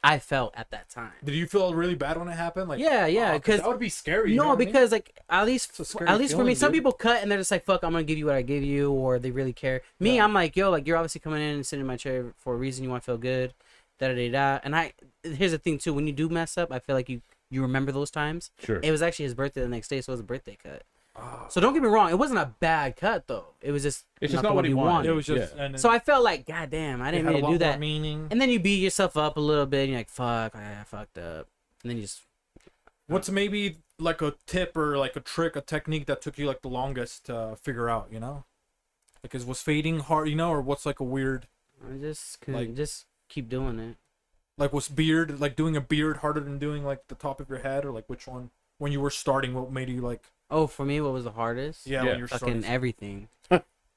I felt at that time. Did you feel really bad when it happened? Like, Yeah, yeah, oh, 'cause- that would be scary. you know No, what I mean? because like at least It's a scary for me, feeling, some dude. people cut and they're just like, "Fuck, I'm gonna give you what I give you," or they really care. Me, Yeah. I'm like, "Yo, like you're obviously coming in and sitting in my chair for a reason. You want to feel good." Da da da da. And here's the thing too: when you do mess up, I feel like you remember those times. Sure. It was actually his birthday the next day, so it was a birthday cut. Oh. So don't get me wrong, it wasn't a bad cut though. It was just It's just the not what one he wanted. It was just. Yeah. And then So I felt like, God damn, I it didn't had mean a to lot do more that. meaning. And then you beat yourself up a little bit, and you're like, "Fuck, I fucked up." And then you just What's maybe like a tip or like a trick, a technique that took you like the longest to figure out? You know, like was fading hard? You know, or what's like a weird Like- just keep doing it. like was beard like doing a beard harder than doing like the top of your head, or like which one when you were starting? What made you like? Oh, for me, what was the hardest? Yeah, Yeah. when you're Fucking starting. everything.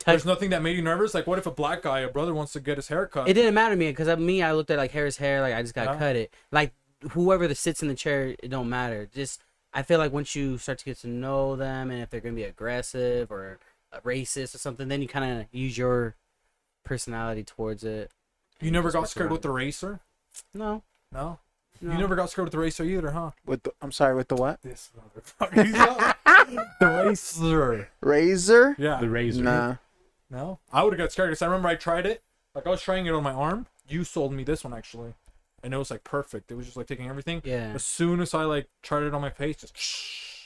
There's nothing that made you nervous. Like, what if a black guy, a brother, wants to get his hair cut? It didn't matter to me because I looked at like Harris' hair, like I just gotta Yeah. cut it. Like whoever that sits in the chair, it don't matter. Just I feel like once you start to get to know them and if they're gonna be aggressive or racist or something, then you kind of use your personality towards it. You never Just got fuck scared around. with the racer? No, No? no. You never got scared with the racer either, huh? I'm sorry, with the what? This motherfucker. The racer. Razor? Yeah. The razor. Nah. No? I would have got scared because I remember I tried it. Like, I was trying it on my arm. You sold me this one, actually. And it was, like, perfect. It was just, like, taking everything. Yeah. As soon as I, like, tried it on my face, just...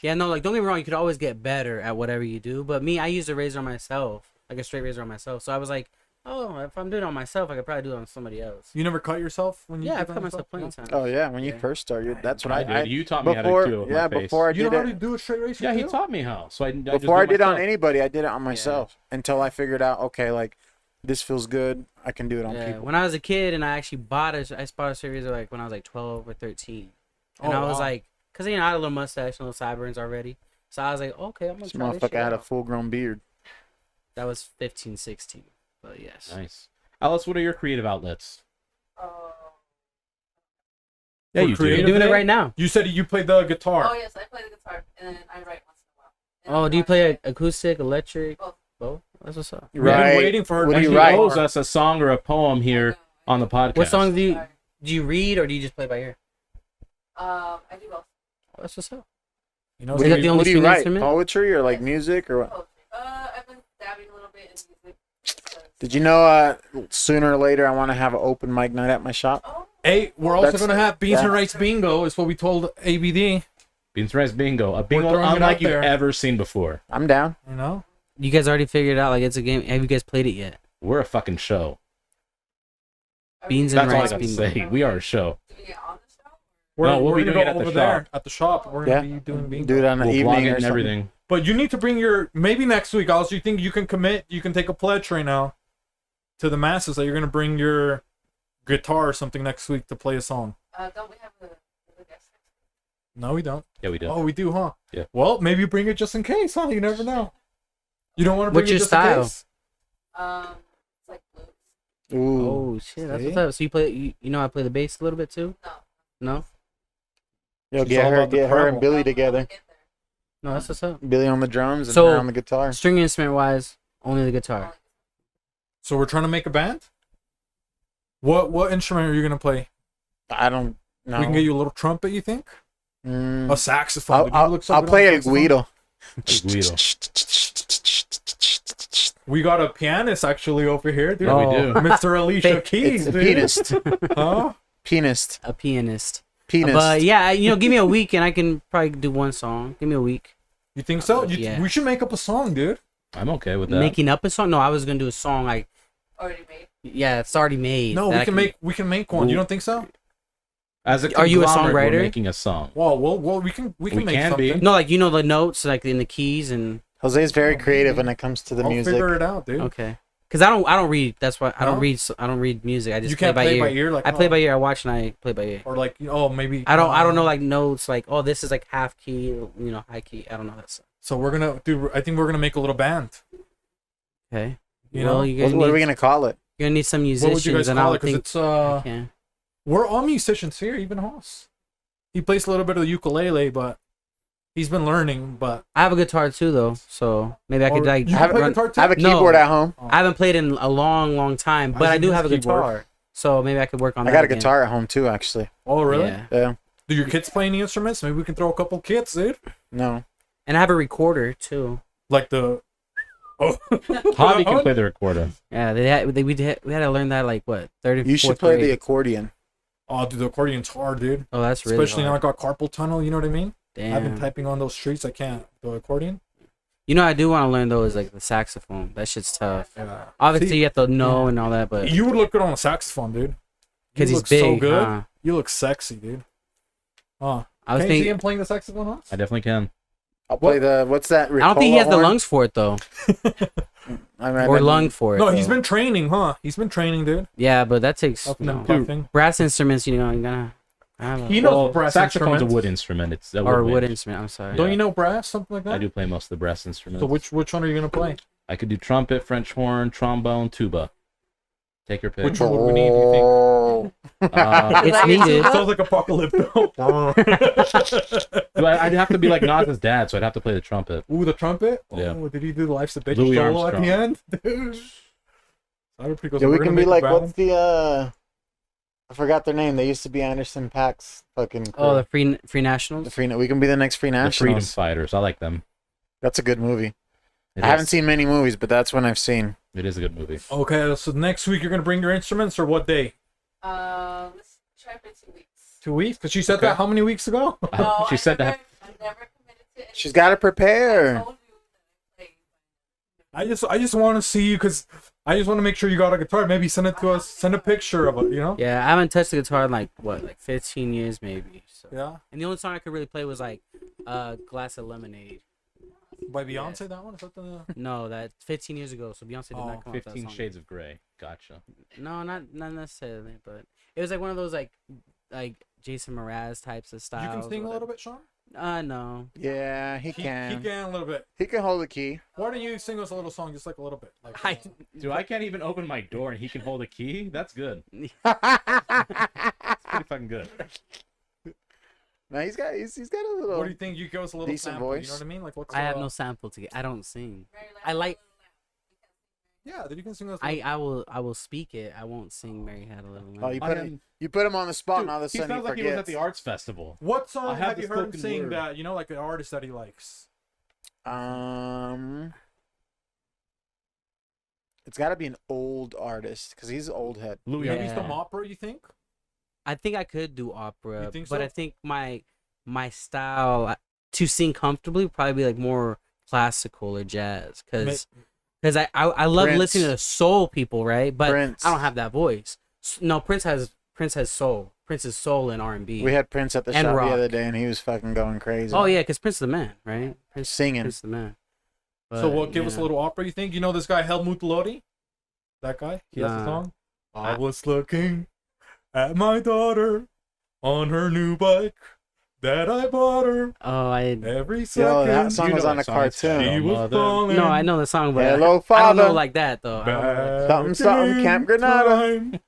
Yeah, no, like don't get me wrong, you could always get better at whatever you do. But me, I used a razor on myself, like a straight razor on myself. So I was like, oh, if I'm doing it on myself, I could probably do it on somebody else. You never cut yourself when you Yeah, did I've that cut on myself yourself? plenty No? of times. Oh yeah, when you Yeah. first started, that's what I I did. You taught me how to before. do it with Yeah, my face. before I You know did how to it. do a straight racer, Yeah, he too? taught me how. So I just Before do I it did on myself. anybody, I did it on myself until I figured out. Okay, like This feels good. I can do it on Yeah, people. when I was a kid and I actually bought a series like when I was like 12 or 13. And I was like, cause you know I had a little mustache and little sideburns already. So I was like, okay, I'm gonna This try this motherfucker shit had a out. full-grown beard. That was 15, 16. But yes. Nice. Alice, what are your creative outlets? For Yeah, you do. creative- You're doing it Day? right now. You said you play the guitar. Oh yes, I play the guitar and then I write once in a while. And Oh, I'm do you not- play acoustic, electric? Both. Both? That's what's up. We've been waiting for her What to do And you he write? owes us a song or a poem here on the podcast. What songs do you read or do you just play by ear? I do both. Oh, that's what's up. You know, What so do you we- the only What do you string write? instrument? Poetry or like music or what? Poetry. I've been dabbing a little bit in music. Did you know sooner or later I want to have an open mic night at my shop? Oh, Hey, we're also That's- gonna have Beans and yeah. Rice Bingo. Is what we told ABD. Beans Rice Bingo. A bingo throwing it unlike out you've there. ever seen before. I'm down. You know. You guys already figured it out like it's a game. Have you guys played it yet? We're a fucking show. are Beans we and That's all I rice got to bingo. say. We are a show. doing it on the show? No, we'll be gonna doing go it at the over there shop. at the shop. We're gonna be doing bingo. Do it on an We'll vlog evening it or and something. everything. But you need to bring your maybe next week. Also, you think you can commit? You can take a pledge right now to the masses that you're gonna bring your guitar or something next week to play a song. Don't we have the guest? No, we don't. Yeah, we do. Oh, we do, huh? Yeah. Well, maybe bring it just in case, huh? You never know. You don't want to bring What's it your just style? in case. It's like blues. Ooh. Oh shit, that's See? what's up. So you play you know I play the bass a little bit too? No. No? Yo, She's get all her, about the get her treble. and Billy I'll together. get there. No, that's what's up. Billy on the drums and So- her on the guitar. String instrument wise, only the guitar. So we're trying to make a band. What instrument are you gonna play? I don't know. We can get you a little trumpet. You think? Mm. A saxophone. Dude, you look so I'll good on play a saxophone. Guido. Guido. We got a pianist actually over here, dude. Yeah, we Oh. do. Mr. Alicia Fake- Keys, It's a dude. pianist. Huh? Pianist. A pianist. Pianist. But yeah, give me a week and I can probably do one song. Give me a week. You think so? Yeah. We should make up a song, dude. I'm okay with that. Making up a song? No, I was gonna do a song like Already made. yeah, it's already made. No, that we I can make one. You don't think so? As a Are you a conglomerate, songwriter? We're making a song. Well, we can We make can be. something. No, like the notes like in the keys and Jose's very creative when it comes to the I'll music. figure it out, dude. okay. Cause I don't read. That's why I No? don't read. I don't read music. I just You can't play by ear, like I play oh, by ear. I watch and I play by ear. or like maybe I don't know like notes like oh this is like half key high key. I don't know that stuff. So we're gonna do. I think we're gonna make a little band. Okay. You well, know? you guys What are we need, gonna call it? you're gonna need some What musicians would you guys and I call don't it? Because think it's okay. we're all musicians here. Even Hoss, he plays a little bit of the ukulele, but he's been learning. But I have a guitar too though, so maybe I could Or like you have can play run- guitar too. I have a No. keyboard at home. I haven't played in a long time, but I think do it's have a keyboard. guitar, so maybe I could work on I that. got a again. guitar at home too, actually. Oh really? Yeah. Yeah. Do your kids play any instruments? Maybe we can throw a couple kits, dude. No. And I have a recorder too. Like the. Oh. Hobby can play the recorder. Yeah, we had to learn that like what 30. You should play the accordion. Oh, dude, the accordion's hard, dude. Oh, that's really Especially now I hard. got carpal tunnel. You know what I mean? I've been Damn. typing on those streets. I can't. The accordion. I do want to learn though is like the saxophone. That shit's tough. Yeah. Obviously, See, you have to know and all that, but You would look good on a saxophone, dude. because You he's look big, so good. huh? You look sexy, dude. Oh, I was can you see thinking. him playing the saxophone, huh? I definitely can. I'll play the what's that? I don't think he has the Ricola horn? lungs for it though, I mean, or lung for it. No, he's though. been training, huh? He's been training, dude. Yeah, but that takes Up and down, Dude, puffing. brass instruments. You gotta. I don't know. He knows Well, brass saxophone's instruments. a wood instrument. It's a Or a wood woodwind. instrument. I'm sorry. Don't Yeah. you know brass, something like that? I do play most of the brass instruments. So which one are you gonna play? I could do trumpet, French horn, trombone, tuba. Take your pick. Which one would we need? Do you think? Oh. It's Like needed. Sounds like Apocalypto. I'd have to be like Nas's dad, so I'd have to play the trumpet. Ooh, the trumpet. Yeah. Oh, did he do the Life's a Bitch Louis solo at Armstrong. the end? Dude. Sounded pretty cool. Yeah, So we we're can gonna be make a like, band? what's the I forgot their name. They used to be Anderson Paak's fucking crew. Oh, the Free the Nationals. free. We can be the next Free The Freedom Nationals. Fighters. I like them. That's a good movie. It I haven't is. seen many movies, but that's one I've seen. It is a good movie. Okay, so next week you're gonna bring your instruments, or what day? Let's try for 2 weeks. 2 weeks? Because she said Okay. that how many weeks ago? No, She said that. I never committed to anything. She's got to I prepare. told you that I played. I just want to see you because I just want to make sure you got a guitar. Maybe send it to us. Send a picture of it. You know? Yeah, I haven't touched the guitar in like 15 years maybe. So. Yeah. And the only song I could really play was like Glass of Lemonade. By Beyonce, that one? Is that the... No, that 15 years ago. So Beyonce did not come out with that 15 song. Shades of Grey. Gotcha. No, not necessarily, but it was like one of those like Jason Mraz types of styles. You can sing a little bit, Sean? No. Yeah, he He can. can a little bit. He can hold the key. Why don't you sing us a little song, just like a little bit? Like, Dude, I can't even open my door and he can hold a key? That's good. That's pretty fucking good. No, he's got a little. what do you think? You give us a little decent sample, voice. you know what I mean? Like, what's I have no sample to get. I don't sing. I like. Yeah, then you can sing us. I will speak it. I won't sing Mary Had a Little Lamb. Oh, you put him on the spot, and all of a He sudden sounds he like he was at forgets. the arts festival. What song I have have the you heard him spoken sing word. that, you know, like an artist that he likes? It's got to be an old artist because he's an old head. Louis Maybe Yeah. some opera, you think? I think I could do opera, You think but so? I think my style to sing comfortably would probably be like more classical or jazz, because I love Prince. listening to soul people, right? But Prince. I don't have that voice. No, Prince has soul. Prince is soul and R&B. We had Prince at the And shop rock. the other day, and he was fucking going crazy. Oh yeah, because Prince is the man, right? Prince Singing. Prince is the man. So But, what? Give us a yeah. little opera, you think? You know this guy Helmut Lodi? That guy? He has a Nah. song. I was looking at my daughter on her new bike that I bought her Oh, every second. Yo, that song You was know on a that song, it's cartoon. She was Mother. falling. no, I know the song, but Hello, I don't Father. know like that though. I don't know. Something, something, Camp Granada.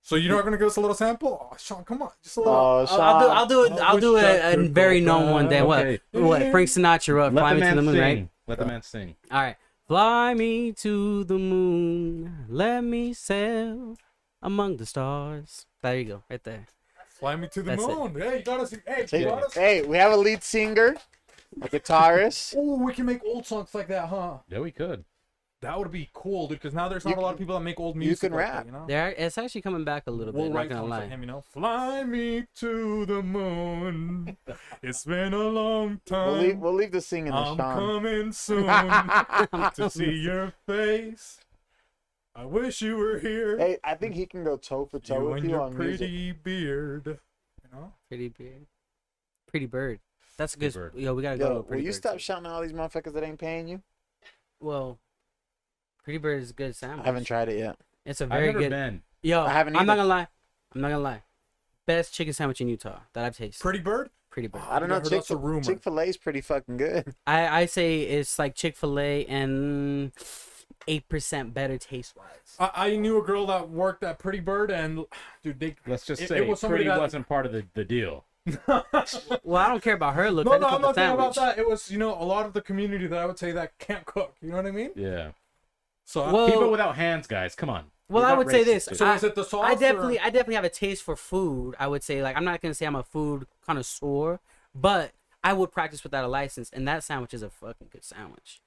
So you're not gonna give us a little sample? Oh, Sean, come on, just a little. Oh, Sean. I'll do it. I I'll do wish it I a could very go known one day. Okay. What? Frank Sinatra, Let Fly the Me to man the Moon, sing. right? Let the man sing. All right. Fly me to the moon, let me sail among the stars. There you go, right there. Fly me to the That's it. moon. Hey, you got us. Hey, Hey, you got us. hey, we have a lead singer, a guitarist. Oh, we can make old songs like that, huh? Yeah, we could. That would be cool, dude. Because now there's not You a lot can- of people that make old you music. can like rap. that, you know. It's actually coming back a little bit. We'll Not write gonna songs lie. like him, you know. Fly me to the moon. It's been a long time. We'll leave the singing to I'm Sean. coming soon to see your face. I wish you were here. Hey, I think he can go toe for toe you with and you your on music. pretty beard. You know. Pretty bird. Pretty bird. That's a Pretty good. bird. Yo, we gotta go. Yo, to will Pretty you Bird stop too. shouting at all these motherfuckers that ain't paying you? Well, Pretty Bird is a good sandwich. I haven't tried it yet. It's a I've very never good. been. Yo, I haven't I'm not either. gonna lie. I'm not gonna lie. Best chicken sandwich in Utah that I've tasted. Pretty bird. Pretty Bird. I don't know. I heard that's a rumor. Chick-fil-A is pretty fucking good. I say it's like Chick-fil-A and 8% better taste wise. I knew a girl that worked at Pretty Bird, and dude, Let's just It- say it was somebody Pretty that- wasn't part of the deal. Well, I don't care about her look. No, I just no, I'm want the not saying about sandwich. that. It was, you know, a lot of the community that I would say that can't cook. You know what I mean? Yeah. So, Well, People without hands, guys. Come on. well, You're I not would say racist, this. dude. so I, is it the sauce? I definitely have a taste for food. I would say, like, I'm not gonna say I'm a food connoisseur, but I would practice without a license, and that sandwich is a fucking good sandwich.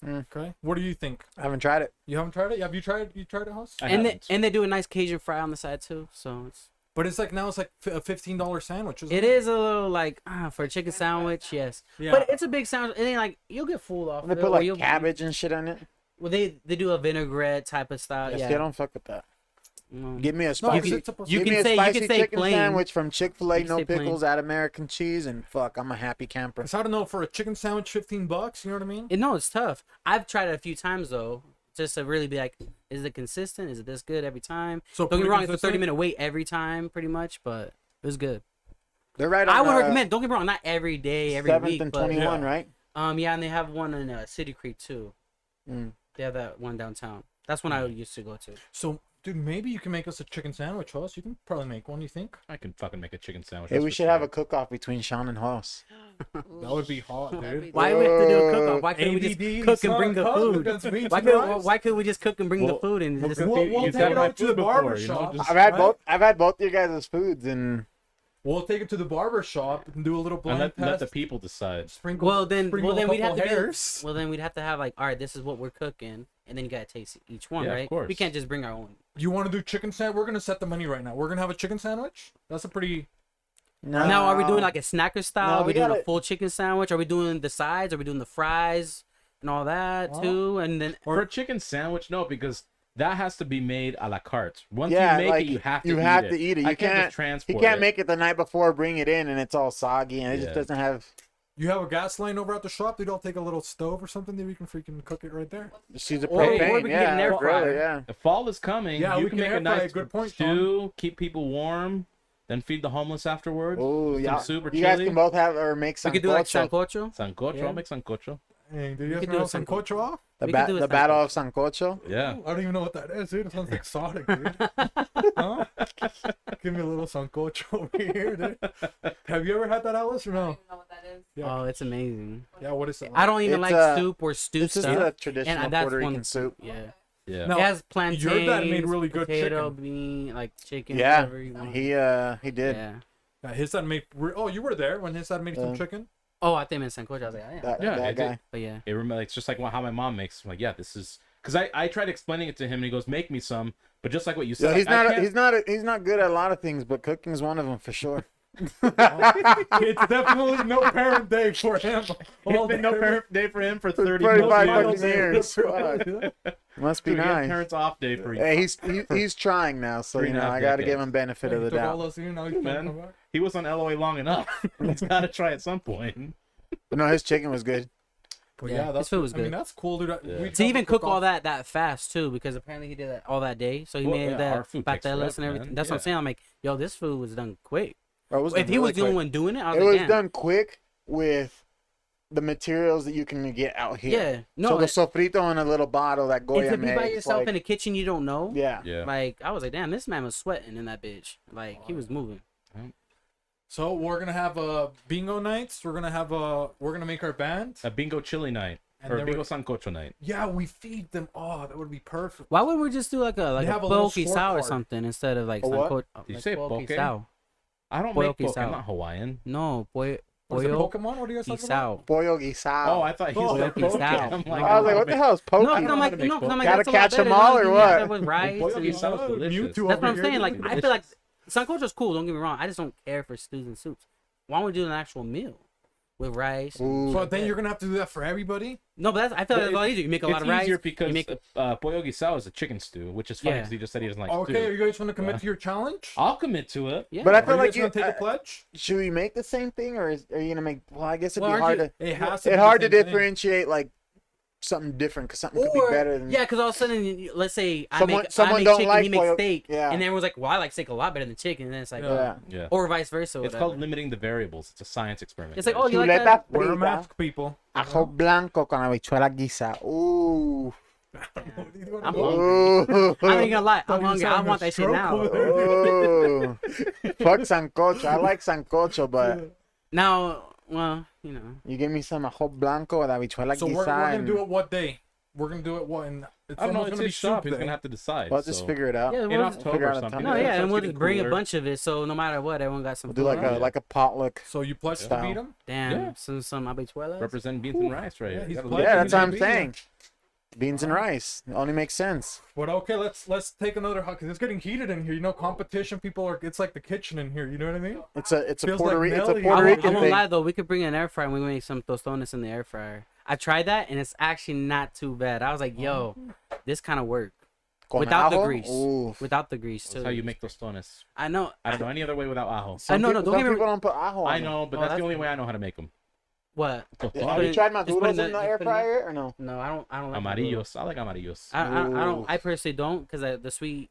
Okay. What do you think? I haven't tried it. You haven't tried it? Have you tried it? You tried it, House? I And haven't. they do a nice Cajun fry on the side too, so it's. But it's like now it's like a $15 sandwich. Isn't It is a little like for a chicken sandwich, yes. Yeah. But it's a big sandwich. It ain't like you'll get fooled off. They of it, put or like you'll- cabbage and shit on it. Well, they do a vinaigrette type of style. Yeah, Yeah. see, I don't fuck with that. Mm. Give me a No, spicy. is it supposed you give can me a say- you spicy can say chicken plain. sandwich from Chick-fil-A, You can no say plain. pickles, add American cheese, and fuck, I'm a happy camper. I don't know, for a chicken sandwich, $15. You know what I mean? No, it's tough. I've tried it a few times though, just to really be like, is it consistent? Is it this good every time? So Don't get me pretty wrong, it's a consistent? 30-minute wait every time, pretty much, but it was good. They're right on I would recommend. Don't get me wrong, not every day, every 7th week, and but 21, right? yeah, and they have one in City Creek too. Mm. They have that one downtown. That's one I used to go to. So, dude, maybe you can make us a chicken sandwich, Hoss. You can probably make one, you think? I can fucking make a chicken sandwich. Hey, that's we for should have sure. a cook-off between Sean and Hoss. That would be hot, That'd dude. be Why do we have to do a cook off? Why couldn't we ABD, just cook and bring the son, food? that's me, Why surprise. could we just cook and bring the Well, food and just? We'll You've take had it my out to the food before, barber you know, shop. just- I've had right? both. I've had both your guys' foods, and We'll take it to the barber shop and do a little And blind let test. the people decide. Sprinkle, Well then sprinkle a we'd have couple to hairs. be, well then we'd have to have like, all right, this is what we're cooking, and then you gotta taste each one, Yeah, of right? course. We can't just bring our own. You want to do chicken sandwich? We're gonna set the menu right now. We're gonna have a chicken sandwich. That's a pretty. no. Now, are we doing like a snacker style? No, are we we doing a gotta- full chicken sandwich? Are we doing the sides? Are we doing the fries and all that Well, too? And then For a chicken sandwich, no, because that has to be made a la carte. Once Yeah, you make like, it, you have to you eat have it. to eat it. I You can't can't- just transport He can't it. make it the night before, bring it in, and it's all soggy, and it Yeah. just doesn't have. You have a gas line over at the shop. They don't take a little stove or something that we can freaking cook it right there. She's a Or we propane. can get an air Yeah, fryer. really, yeah. The fall is coming. Yeah, you we can can make a air fry, nice good point, stew, keep people warm, then feed the homeless afterwards. Oh, Some yeah. soup or You guys chili. can both have or make We some. could do like sancocho. Sancocho. Yeah. I'll make sancocho. Hey, do you We guys could know do some a sancocho off? The, We could do a the battle of sancocho. Yeah. I don't even know what that is, dude. It sounds exotic, dude. Huh? Give me a little sancocho over here, dude. Have you ever had that, Alice, or I don't no? even know what that is. Yeah. Oh, it's amazing. Yeah, what is it? I don't even It's, like soup or stew It's just stuff. a traditional and that's Puerto one Rican soup. Yeah. Yeah. No. It has plantains, Your dad made really good potato, chicken. bean, like chicken. Yeah, whatever you want. he did. Yeah. Yeah, his dad made. Oh, you were there when his dad made some Yeah. chicken. Oh, I think it meant sancocho. I was like, oh, yeah. That, Yeah, that it guy. did. But yeah. It remember it's just like how my mom makes. I'm like, yeah, this is because I tried explaining it to him and he goes, make me some. But just like what you said, Yeah, he's I not. can't- He's not good at a lot of things, but cooking's one of them for sure. It's definitely no parent day for him. It's been no parent day for him for 30 35 years. fucking years. Fuck. Must be Dude, he had nice. parents off day for Hey, he's trying now, so Three you and a know half I got to give decades. him benefit of the doubt. Now he's Man. come back. He was on LOA long enough. He's got to try at some point. But no, his chicken was good. But Yeah, yeah, his that's food was I mean, good. that's cool, dude. Yeah. To even cook all that fast too, because apparently he did that all that day. So he Well, made yeah, that our food takes patelas and forever, everything. man. That's what I'm Yeah. saying. I'm like, yo, this food was done quick. Bro, it was If done he was really the only quick. one doing it, I was It like, was damn. done quick with the materials that you can get out here. Yeah, no. So the sofrito in a little bottle that and Goya to be by makes. yourself Like, in the kitchen, you don't know. yeah. Yeah. Like I was like, damn, this man was sweating in that bitch. Like he was moving. So we're gonna have bingo nights. We're gonna make our band. A bingo chili night. And Or then a bingo we're- sancocho night. Yeah, we feed them. Oh, that would be perfect. Why wouldn't we just do like a They a have a little pollo queso or scorecard. something instead of like A what? sancocho? Did you like say pollo poke? queso. I don't Pollo make poke. queso. I'm not Hawaiian. No, What is it, pollo Pokemon? What are you guys talking about? queso. Pollo guisado. Oh, I thought he Oh, said pollo poke. queso. I'm like, I was like, what the hell is poke? No, I because don't I'm know how like, to make no, 'cause I'm like, Gotta that's a lot catch 'em better all than or you have what? that with rice. Pollo and- queso is delicious. Mewtwo That's what I'm over saying. here, Like, dude. I feel like sancocho's cool. Don't get me wrong. I just don't care for stews and soups. Why don't we do an actual meal with rice? Ooh. But then you're gonna have to do that for everybody. No, but that's, I feel like that's a lot easier. You make a lot It's of rice. easier because you make pollo guisado is a chicken stew, which is funny Yeah. because he just said he doesn't like Okay, are stew. you guys gonna commit to your challenge? I'll commit to it. yeah. But I Are feel you like guys gonna take a pledge? should we make the same thing, or are you gonna make? Well, I guess it'd Well, be aren't hard you- to. It has to. It's be hard the to same thing. differentiate like something different because something could Or, be better than. yeah, because all of a sudden, let's say I Someone- make someone I make don't chicken, like he makes pollo- steak, yeah. and everyone's like, "Well, I like steak a lot better than chicken," and then it's like, Yeah. Yeah. or vice versa. It's whatever. called limiting the variables. It's a science experiment. It's like, guys. oh, you like Chuleta that? Wear a frita, mask, people. ajo blanco con habichuela guisa. Ooh. I'm hungry. Ooh. I ain't gonna lie, Thought I'm you hungry. was I having want a that shit stroke now. over there. Ooh. Fuck sancocho. I like sancocho, but Now, well, you know, you give me some ajo blanco with habichuela So guisa. we're gonna and- do it what day? We're gonna do it what? And it's I don't know. almost It's gonna be his shop. soup He's day. gonna have to decide. Well, just so. figure it out. yeah, in we'll, figure October out or a something. time. no, It yeah, and starts we'll getting just bring a cooler. bunch of it. So no matter what, everyone got We'll something. do like to a eat. like a potluck. So you pledge to Style. beat him? Damn, Yeah. some habichuelas. Represent beans and rice, right? Yeah, here. he's Gotta pledging Yeah, look- that's what I'm beat saying. Beans and rice. It only makes sense. But okay, let's take another hug because it's getting heated in here. You know, competition. People are. It's like the kitchen in here. You know what I mean? It's a Feels Puerto like Rican Nelly. Puerto I Rican won't thing. lie though, we could bring an air fryer and we make some tostones in the air fryer. I tried that and it's actually not too bad. I was like, yo, this kind of work Con without the ajo? grease. Ooh. Without the grease too. That's how you make tostones. I know. I don't know any other way without ajo. Some no, people, don't some get me people wrong. don't put ajo on I it. know, but Oh, that's the that's only way I know how to make them. What? Have you Put tried it- just put maduros in the- in the just air put in the- fryer or no? No, I don't like Amarillos. I like amarillos. I don't. Ooh. I personally don't because the sweet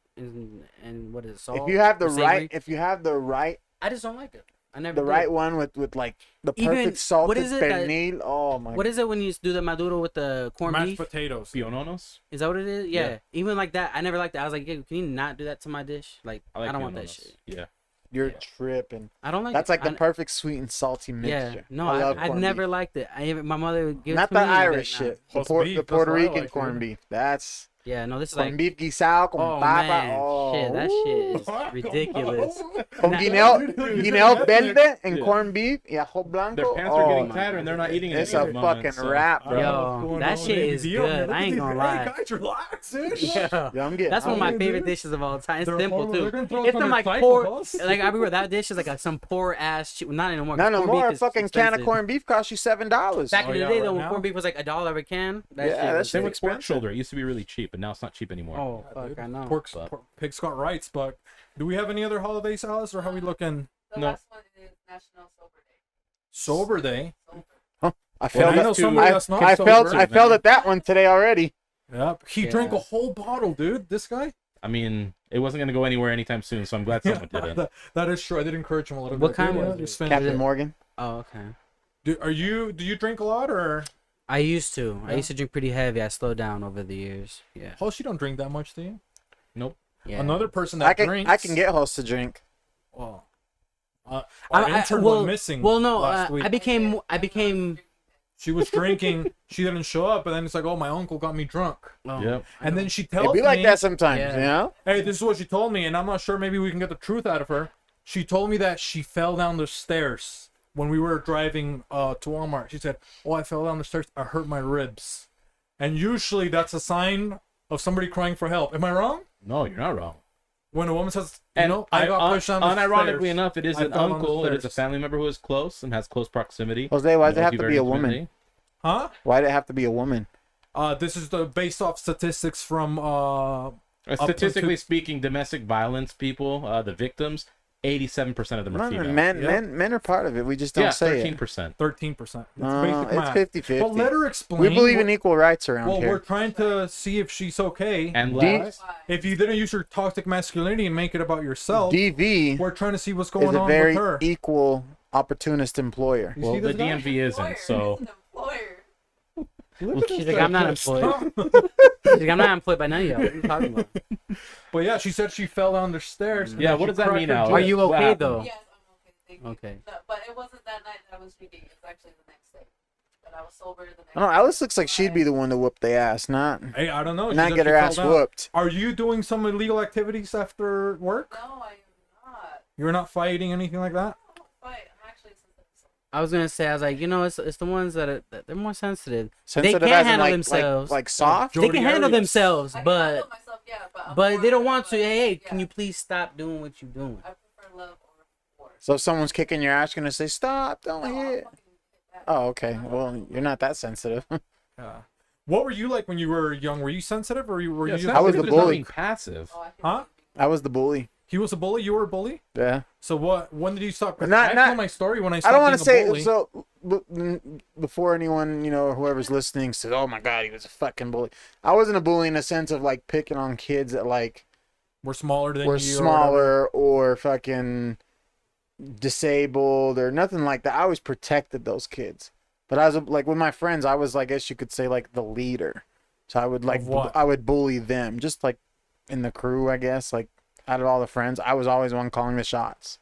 and what is it, salt? If you have the or savory, right, if you have the right, I just don't like it. I never. the did. right one with like the Even- perfect what salted is it that- pernil. Oh my. What is it when you do the maduro with the corned Mashed beef? potatoes. Piononos. Is that what it is? Yeah. Yeah. Even like that, I never liked that. I was like, can you not do that to my dish? Like, I like don't want that piononos. shit. Yeah. You're Yeah. tripping. I don't like. That's it. like the I- perfect sweet and salty mixture. Yeah. No, love I've corned never beef. liked it. My mother gives Not it to the me. and I'd be Irish like, nah. shit. Plus The beef, the that's Puerto what I Rican like, corned dude. beef. That's Yeah, no, this is corned like. beef guisado con Oh papa. man, Oh, shit, that shit Ooh. is ridiculous. Con Nah. guineo verde and Yeah. corned beef y ajo blanco. Their pants oh, are getting my tighter and they're not eating it. It's at a the moment, fucking so- wrap, I bro. don't know Yo, what's going that on. shit Hey, is Dio, good. man, look I at ain't these- gonna hey, lie. guys, relax, dude. Yeah. Yeah, I'm getting. That's one of my Dude. favorite dishes of all time. It's They're simple horrible. too. They're gonna throw us It's on some their like cycle poor, bus. like I remember that dish is like some poor ass. Not anymore. 'cause Not no corned more. beef A is fucking can expensive. of corned beef costs you $7. Back Oh, in the yeah, day, right though, when now? corned beef was like $1 a can. That Yeah, shit that was shit Same sick. with pork expensive. shoulder. It used to be really cheap, but now it's not cheap anymore. Oh Yeah, fuck, dude. I know. Pig's got rights, but do we have any other holidays, Alice, or how we looking? The No. last one is National Sober Day. Sober Day. Sober. I felt I know it. somebody that's not I felt sober. I felt it that one today already. Yep. He Yeah. drank a whole bottle, dude. This guy. I mean, it wasn't gonna go anywhere anytime soon, so I'm glad someone didn't. That is true. I did encourage him a little What bit. kind Dude, was just it? finish Captain it. Morgan. Oh, okay. Do you drink a lot or? I used to. I Yeah. used to drink pretty heavy. I slowed down over the years. Yeah. Host, you don't drink that much, do you? Nope. Yeah. Another person that drinks. I can get host to drink. Well, our intern well, went missing. Well, no. last week. I became. She was drinking. She didn't show up, and then it's like, oh, my uncle got me drunk. Oh, Yep. And then she It'd tells be like me, that sometimes, Yeah. you know. hey, this is what she told me, and I'm not sure. Maybe we can get the truth out of her. She told me that she fell down the stairs when we were driving to Walmart. She said, "Oh, I fell down the stairs. I hurt my ribs." And usually that's a sign of somebody crying for help. Am I wrong? No, you're not wrong. When a woman says, And I got pushed down the unironically stairs. enough, it is I an fell down the uncle. It is a stairs. family member who is close and has close proximity. Jose, why does it Knows have you to very be a woman? intimately. Huh? Why did it have to be a woman? This is based off statistics from Statistically speaking, domestic violence people, the victims, 87% of them are female. Men are part of it. We just don't Yeah, say 13%. 13%. it. Basic It's math. 50-50. But let her explain. We believe in equal rights around Well, we're here. trying to see if she's okay. And D- last, If you didn't use your toxic masculinity and make it about yourself, DV we're trying to see what's is going a on very with her. equal opportunist employer. You well, see the this guy? DMV isn't, so He's an employer. Look at She's this like, guy. I'm not employed. She's like, I'm not employed by none of y'all. What are you talking about? But yeah, she said she fell down the stairs. and Yeah, then what she does that cracked mean her now? jaw. Are you What okay happened? though? Yes, I'm okay. Thank you. Okay. No, but it wasn't that night that I was drinking. It was actually the next day. But I was sober the next I don't know. day. Alice looks like she'd be the one to whoop the ass, not Hey, I don't know. She not said get she her fell ass down. whooped. Are you doing some illegal activities after work? No, I am not. You're not fighting anything like that? I don't fight. I'm actually sensitive. I was gonna say, I was like, it's the ones that they're more sensitive. Sensitive can't as in, handle like, themselves. like soft. Jody They can handle Arias. themselves, I can but handle myself, yeah, I'm but more they don't of want to. a- Hey, yeah. can you please stop doing what you're doing? I prefer love over force. So if someone's kicking your ass, you're gonna say stop, don't No, I'll hit. fucking hit back. Oh, okay. Well, you're not that sensitive. Yeah. What were you like when you were young? Were you sensitive or were you Yeah, just... I was the sensitive is not bully. being passive. Oh, I can Huh? I was the bully. He was a bully? You were a bully? Yeah. So when did you stop? 'Cause Not- I not- told my story when I I stopped don't want to being a say bully. so. Before anyone, whoever's listening says, "Oh my God, he was a fucking bully." I wasn't a bully in the sense of like picking on kids that like We're smaller than were you. smaller or fucking disabled or nothing like that. I always protected those kids. But I was like with my friends, I was like, I guess you could say like the leader. So I would like Of what? I would bully them, just like in the crew, I guess. Like out of all the friends, I was always one calling the shots.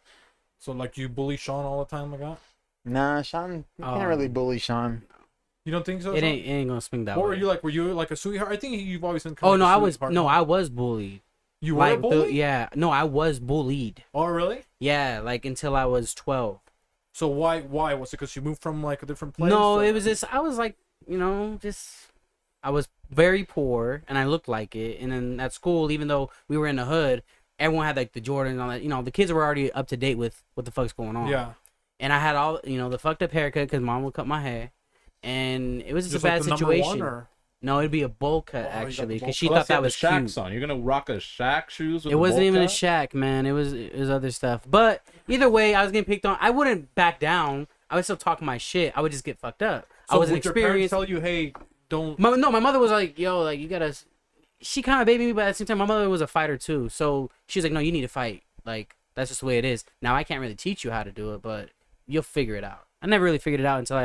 So like you bully Sean all the time like that? Nah, Sean, you can't really bully Sean. You don't think so? It Sean? ain't gonna swing that What way. were you like? Were you like a sweetheart? I think you've always been. Oh kind no, of a I was sweetheart. no, I was bullied. You were a Like bully? yeah, no, I was bullied. Oh really? Yeah, like until I was 12. So why was it because you moved from like a different place? No, or- it was just I was like, I was very poor and I looked like it. And then at school, even though we were in the hood, everyone had like the Jordan and all that. The kids were already up to date with what the fuck's going on. Yeah. And I had all the fucked up haircut because mom would cut my hair, and it was just a like bad the number situation. one, or? No, it'd be a bowl cut Oh, you got the actually bowl because she Unless thought you that have the was Shaqs cute. on. You're gonna rock a Shaq shoes with It a wasn't bowl even a cut? shack, man. It was other stuff. But either way, I was getting picked on. I wouldn't back down. I would still talk my shit. I would just get fucked up. So I wasn't would your parents experienced. tell you, hey, don't. My mother was like, yo, like you gotta. She kind of babied me, but at the same time, my mother was a fighter too. So she was like, no, you need to fight. Like that's just the way it is. Now I can't really teach you how to do it, but you'll figure it out. I never really figured it out until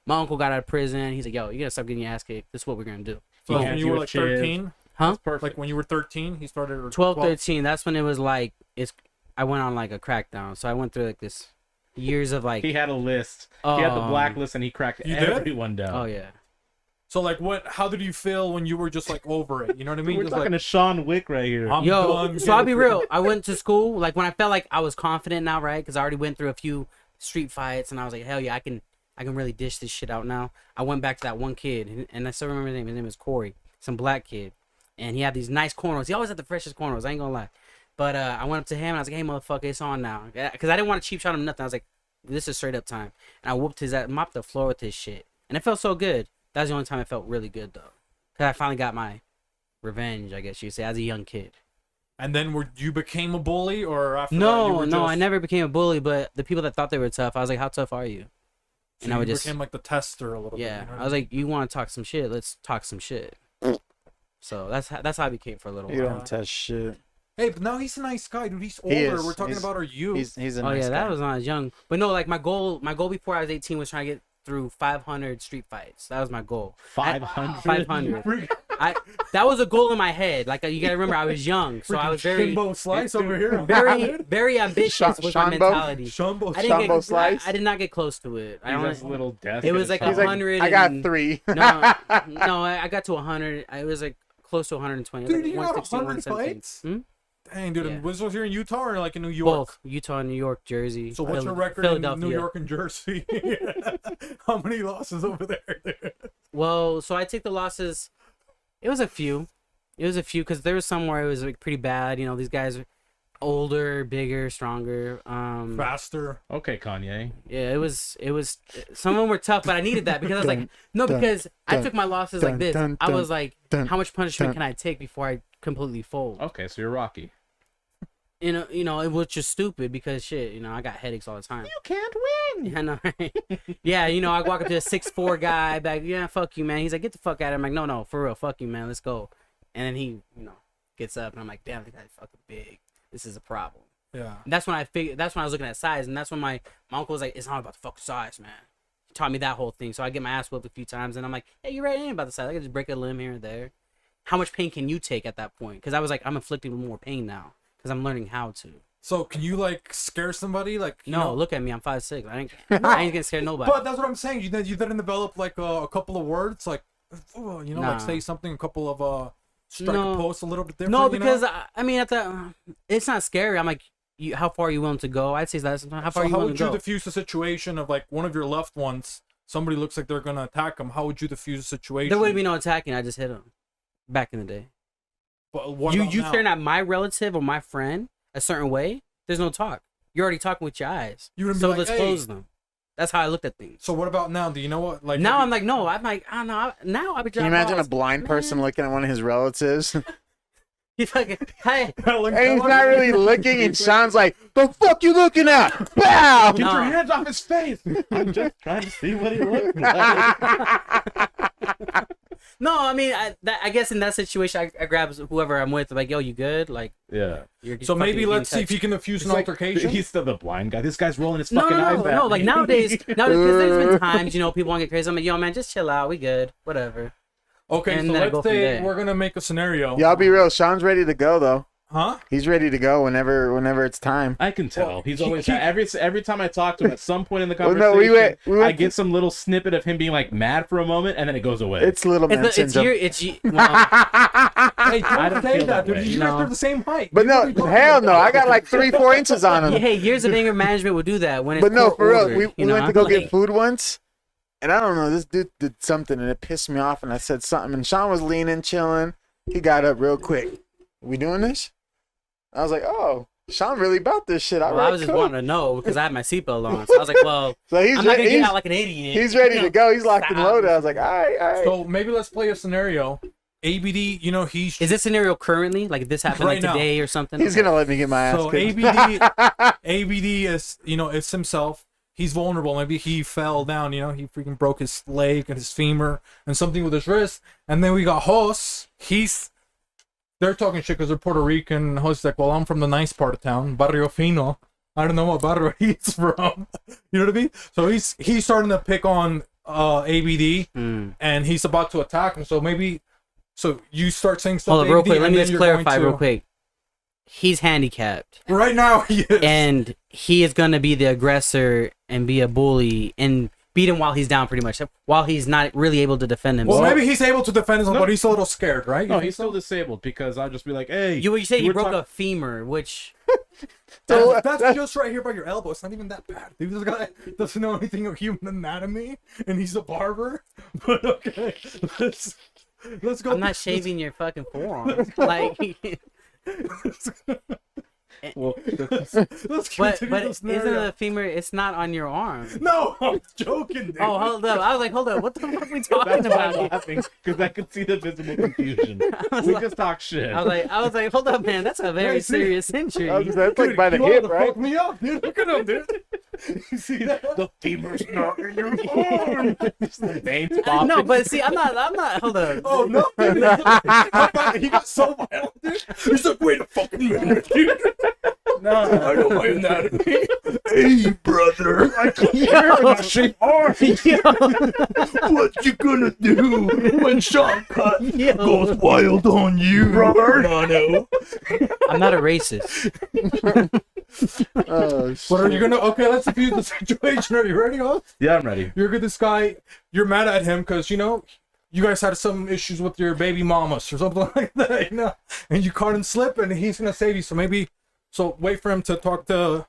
my uncle got out of prison. He's like, yo, you gotta stop getting your ass kicked. This is what we're gonna do. So Yeah, when you you were were like chill. 13, Huh? Perfect. like when you were 13, he started. Or 12, 13. That's when it was like I went on like a crackdown. So I went through like this years of like. He had a list. He had the Um, blacklist, and he cracked You did? everyone down. Oh yeah. So like, how did you feel when you were just like over it? You know what I mean? We're Just talking like, to Sean Wick right here. I'm Yo, done so I'll be getting- real. I went to school like when I felt like I was confident now, right? Because I already went through a few street fights, and I was like, hell yeah, I can really dish this shit out now. I went back to that one kid, and I still remember his name. His name is Corey, some black kid, and he had these nice cornrows. He always had the freshest cornrows. I ain't gonna lie. But I went up to him and I was like, hey motherfucker, it's on now, because I didn't want to cheap shot him nothing. I was like, this is straight up time, and I whooped his ass, mopped the floor with his shit, and it felt so good. That was the only time it felt really good though, because I finally got my revenge, I guess you could say, as a young kid. And then you became a bully, or after that you No, were no, just... I never became a bully, but the people that thought they were tough, I was like, how tough are you? and I would you just became like the tester a little bit. yeah. You know what I was like, you want to talk some shit? Let's talk some shit. So that's how I became for a little You while. don't test shit. Hey, but now he's a nice guy, dude. He's He older. is. We're talking about our youth. He's a Oh nice yeah, guy. that was when I was young. But no, like my goal before I was 18 was trying to get through 500 street fights. That was my goal. 500. 500. That was a goal in my head. Like you gotta remember, I was young, so I was very, Shimbo Slice over here. very ambitious with my Shambo? mentality. Shimbo I didn't Shambo get, Slice? I did not get close to it. I He's only, his little desk. it was like He's like, 100. I got and- 3. No, I got to 100. I was like close to 120. It was Dude, like you got 116, 100 117. fights? Hmm? Dang, dude. Yeah. And was here in Utah or like in New York? Both Utah, New York, Jersey. So what's your record in New York and Jersey? How many losses over there? Dude? Well, so I take the losses. It was a few because there was some where it was like pretty bad. You know, these guys are older, bigger, stronger. Faster. Okay, Kanye. Yeah, it was. Some of them were tough, but I needed that because I was like, no, dun, because I dun, took my losses dun, like this. dun, I was like, dun, how much punishment dun. can I take before I completely fold? Okay, so you're Rocky. You know, it was just stupid because shit. You know, I got headaches all the time. You can't win. Yeah, I know, right? Yeah, you know, I walk up to a 6'4" guy, back, yeah, fuck you, man. He's like, get the fuck out of here. I'm like, no, for real, fuck you, man. Let's go. And then he, gets up, and I'm like, damn, the guy's fucking big. This is a problem. Yeah. And that's when I figured. That's when I was looking at size, and that's when my uncle was like, it's not about the fucking size, man. He taught me that whole thing. So I get my ass whooped a few times, and I'm like, hey, you're right, it ain't about the size. I can just break a limb here and there. How much pain can you take at that point? Because I was like, I'm inflicting more pain now because I'm learning how to. So can you like scare somebody? Like No, look at me, I'm 5'6". I ain't gonna scare nobody. But that's what I'm saying. You didn't develop like a couple of words, like like Nah. say something, a couple of strike No. a post a little bit different. No, because I mean, it's not scary. I'm like, how far are you willing to go? I'd say that's how far so are you how willing would to you go. diffuse the situation of like one of your loved ones? Somebody looks like they're gonna attack them. How would you diffuse the situation? There wouldn't be no attacking. I just hit him. Back in the day, But what you about now? staring at my relative or my friend a certain way. There's no talk. You're already talking with your eyes. You wouldn't be So like, let's hey. close them. That's how I looked at things. So what about now? Do you know what? Like Now I'm like, no. I'm like, I don't know. Now I be. Can you imagine a blind person looking at one of his relatives? He's fucking, hey. And he's not really looking, and Sean's like, the fuck you looking at? Bow! Get No. your hands off his face. I'm just trying to see what he looks like. No, I mean, I guess in that situation, I grab whoever I'm with. Like, yo, you good? Like, Yeah. you're So fucking maybe getting let's see if touched. you can diffuse an It's like, altercation. he's still the blind guy. This guy's rolling his No, fucking eyes at no. Like me. nowadays, because there's been times, people want to get crazy. I'm like, yo, man, just chill out. We good. Whatever. Okay, and so then I let's go from say there. we're gonna make a scenario. Yeah, I'll be real. Sean's ready to go though. Huh? He's ready to go whenever it's time. I can tell. Well, He's he- always he- every time I talk to him at some point in the Well, conversation, no, we went I get some little snippet of him being like mad for a moment, and then it goes away. It's little man It's syndrome. well, Hey, I don't don't say feel that, that dude. way. You No. guys are the same height. But What are no, you talking hell no. about? I got like 3-4 inches on him. hey, years of anger management would do that when it's But no, court for real, ordered, we you know? went to go I'm get like, food once, and I don't know, this dude did something, and it pissed me off, and I said something, and Sean was leaning, chilling. He got up real quick. We doing this? I was like, oh, Sean really about this shit. All Well, right, I was just cool. wanting to know because I had my seatbelt on. So I was like, well, So he's I'm not gonna ready. get out like an idiot. He's ready you to know? go. He's locked and Stop. loaded. I was like, all right, all right. So maybe let's play a scenario. ABD, he's Is this scenario currently like if this happened Right like now. today or something? He's gonna let me get my ass so kicked. ABD is it's himself. He's vulnerable. Maybe he fell down. He freaking broke his leg and his femur and something with his wrist. And then we got Jos. They're talking shit because they're Puerto Rican. Jos is like, well, I'm from the nice part of town, Barrio Fino. I don't know what barrio he's from. You know what I mean? So he's starting to pick on ABD, and he's about to attack him. So maybe, you start saying stuff. Hold up, to real ABD, quick. Let and me then just you're clarify going to- real quick. He's handicapped, Right now, he is. and he is gonna be the aggressor and be a bully and beat him while he's down, pretty much, while he's not really able to defend well, himself. maybe he's able to defend himself, but he's a little scared, right? no, he's still disabled because I'll just be like, hey. You say he were broke talk- a femur, which That's just right here by your elbow. It's not even that bad. Dude, this guy doesn't know anything of human anatomy, and he's a barber. But okay, let's go. I'm not shaving your fucking forearm. Like, Well, Let's but continue the isn't scenario. a femur? It's not on your arm. No, I'm joking, dude. Oh, hold up! I was like, hold up! What the fuck are we that's talking why I'm about? laughing because I could see the visible confusion. was We like- just talk shit. I was like, hold up, man! That's a very Hey, see? serious injury. That's like by the you hip, wanted to right? fuck me up, dude. Look at him, dude. You see that? The femur's not in your arm. The veins popping. No, but see, I'm not. Hold on. Oh no, dude. I thought he got so violent, dude. He's like, wait a fucking minute, dude. No. I don't mind that. Hey, brother. I can't hear my shape arm. What you gonna do when Sean Cut Yo. goes wild on you, brother? Mono. I'm not a racist. Oh, shit. What are you gonna? Okay, let's defuse the situation. Are you ready, huh? Yeah, I'm ready. You're good. This guy, you're mad at him because you know you guys had some issues with your baby mamas or something like that, you know, and you caught him slipping, and he's gonna save you. So wait for him to talk to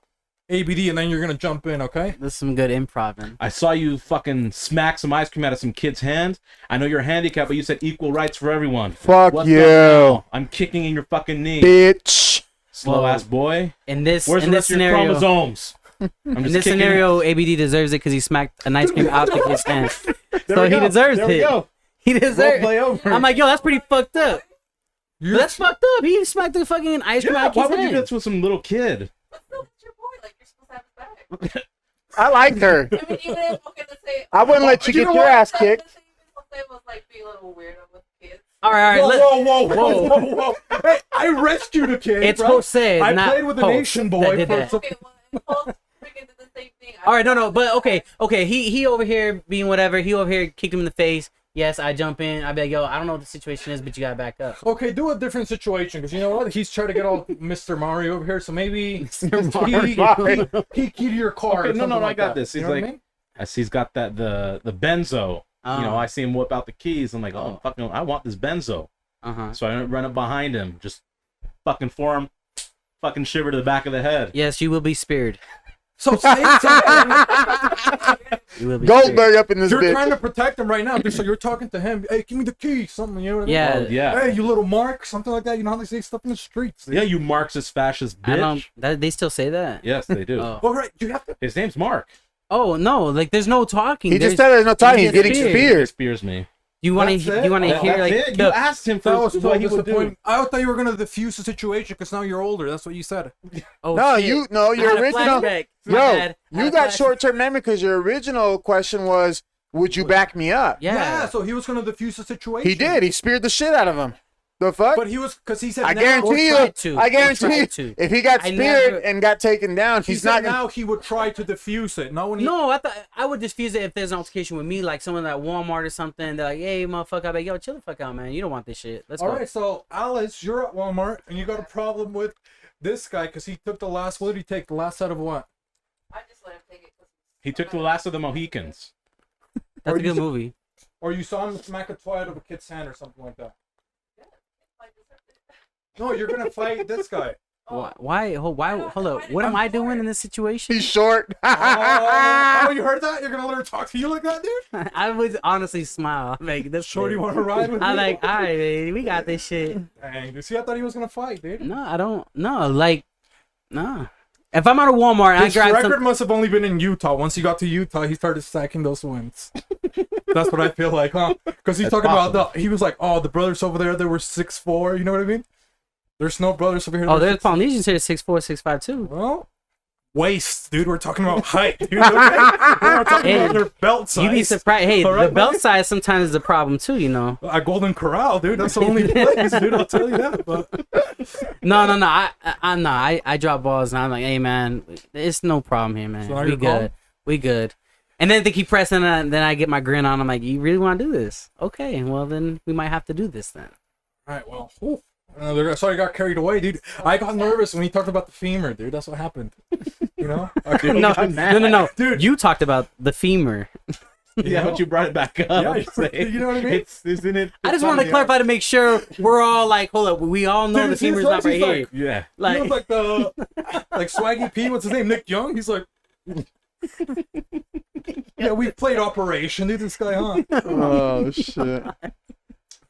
ABD, and then you're gonna jump in, okay? This is some good improv. I saw you fucking smack some ice cream out of some kid's hand. I know you're handicapped, but you said equal rights for everyone. Fuck What's you, up now? I'm kicking in your fucking knee. bitch. Slow ass boy. In this Where's in the this rest of your scenario, chromosomes? I'm in just this kicking scenario, ABD deserves it because he smacked an ice cream out the kid's hand. it. There So we he go. deserves There we it. go. He Role deserves. play over. I'm like, yo, that's pretty fucked up. You're, That's fucked up. He smacked the fucking ice cream Yeah, out why the would kid's you do hand. this with some little kid? But still, it's your boy. Like, you're supposed to have his back. I liked her. I mean, even if, okay, let's say, I wouldn't let you You get know your what? ass kicked. Let's say it was like be a little weirdo with kids. All right, whoa, let, whoa. Hey, I rescued a kid. it's bro. Jose. I not played with a Host Nation that boy did for that. some- Okay, well, if Paul freaking did the same thing. All right, no, but okay. He over here being whatever. He over here kicked him in the face. Yes, I jump in. I be like, yo, I don't know what the situation is, but you gotta back up. Okay, do a different situation because you know what? He's trying to get all Mr. Mario over here, so maybe Mario. he key to your car. Okay, or no, something I like got that. this. You He's know what like, I mean? I see he's got that the benzo. Oh. You know, I see him whip out the keys. I'm like, oh, fucking, I want this benzo. Uh-huh. So I run up behind him, just fucking for him, fucking shiver to the back of the head. Yes, you will be speared. So same time, You will be speared. Goldberg up in this you're bitch. trying to protect him right now. So you're talking to him. Hey, give me the key. Something, you know what I mean? Yeah. Oh, yeah. Hey, you little Mark. Something like that. You know how they say stuff in the streets. Yeah, you Marxist fascist I don't. bitch. That, they still say that. Yes, they do. Oh. All right, you have to. His name's Mark. Oh no! Like there's no talking. He just There's- said there's no time. he He's gets getting speared. He speared. spears me. You want That's to? it? You want to That's hear like it. You the, asked him That was for so what he would do. disappointing. I thought you were gonna diffuse the situation because now you're older. That's what you said. oh No, shit. your I had a original. flashback. My Yo, bad. I you had a got flashback. short-term memory because your original question was, "Would you back me up?" Yeah. So he was gonna diffuse the situation. He did. He speared the shit out of him. The fuck? But he was because he said. I now, guarantee you. tried to. I Or guarantee you. tried to. If he got I speared never- and got taken down, He he's said not gonna. now he would try to diffuse it. No, when he. No, I thought I would diffuse it if there's an altercation with me, like someone at Walmart or something. They're like, "Hey, motherfucker," I'm like, "Yo, chill the fuck out, man. You don't want this shit. Let's All go." right, so Alice, you're at Walmart and you got a problem with this guy because he took the last. What did he take? The last out of what? I just let him take it. 'Cause He took the last of the Mohicans. That's Or a good you- movie. Or you saw him smack a toy out of a kid's hand or something like that. I deserved it. No, you're gonna fight this guy. Why? Hold up. What am I doing in this situation? He's short. Oh, you heard that? You're gonna let her talk to you like that, dude? I would honestly smile. I'm like, this Shorty, shit. want to ride with me? I'm like, all right, baby, we got this shit. Dang, dude. See, I thought he was gonna fight, dude. No, I don't. No, like, no. If I'm at a Walmart and I His grab record some, must have only been in Utah. Once he got to Utah, he started stacking those wins. That's what I feel like, huh? Because he's That's talking about possible. he was like, oh, the brothers over there, they were 6'4", you know what I mean? There's no brothers over here. oh, that were there's Polynesians here 6'4", 6'5" too. Well, waist, dude. We're talking about height, dude. Okay? We're not talking Hey, about their belt size. You'd be surprised. Hey, All the right, belt buddy? size sometimes is a problem too. You know. At Golden Corral, dude. That's the only place, dude. I'll tell you that. But No. I drop balls and I'm like, hey man, it's no problem here, man. So now We you're calm? good. We good. And then they keep pressing, and then I get my grin on. I'm like, you really want to do this? Okay, well then we might have to do this then. all right, well, sorry, I got carried away, dude. I got nervous when he talked about the femur, dude. That's what happened. You know? Okay. No, Dude. You talked about the femur. Yeah, know? but you brought it back up. Yeah, I'm just saying. you know what I mean? Isn't it? I just wanted to clarify to make sure we're all like, hold up, we all know Dude, the it seems femur's like not right he's here. like- Yeah. He Like, was like the like Swaggy P. What's his name? Nick Young. He's like, yeah, we played Operation. Dude, this guy, huh? Oh shit.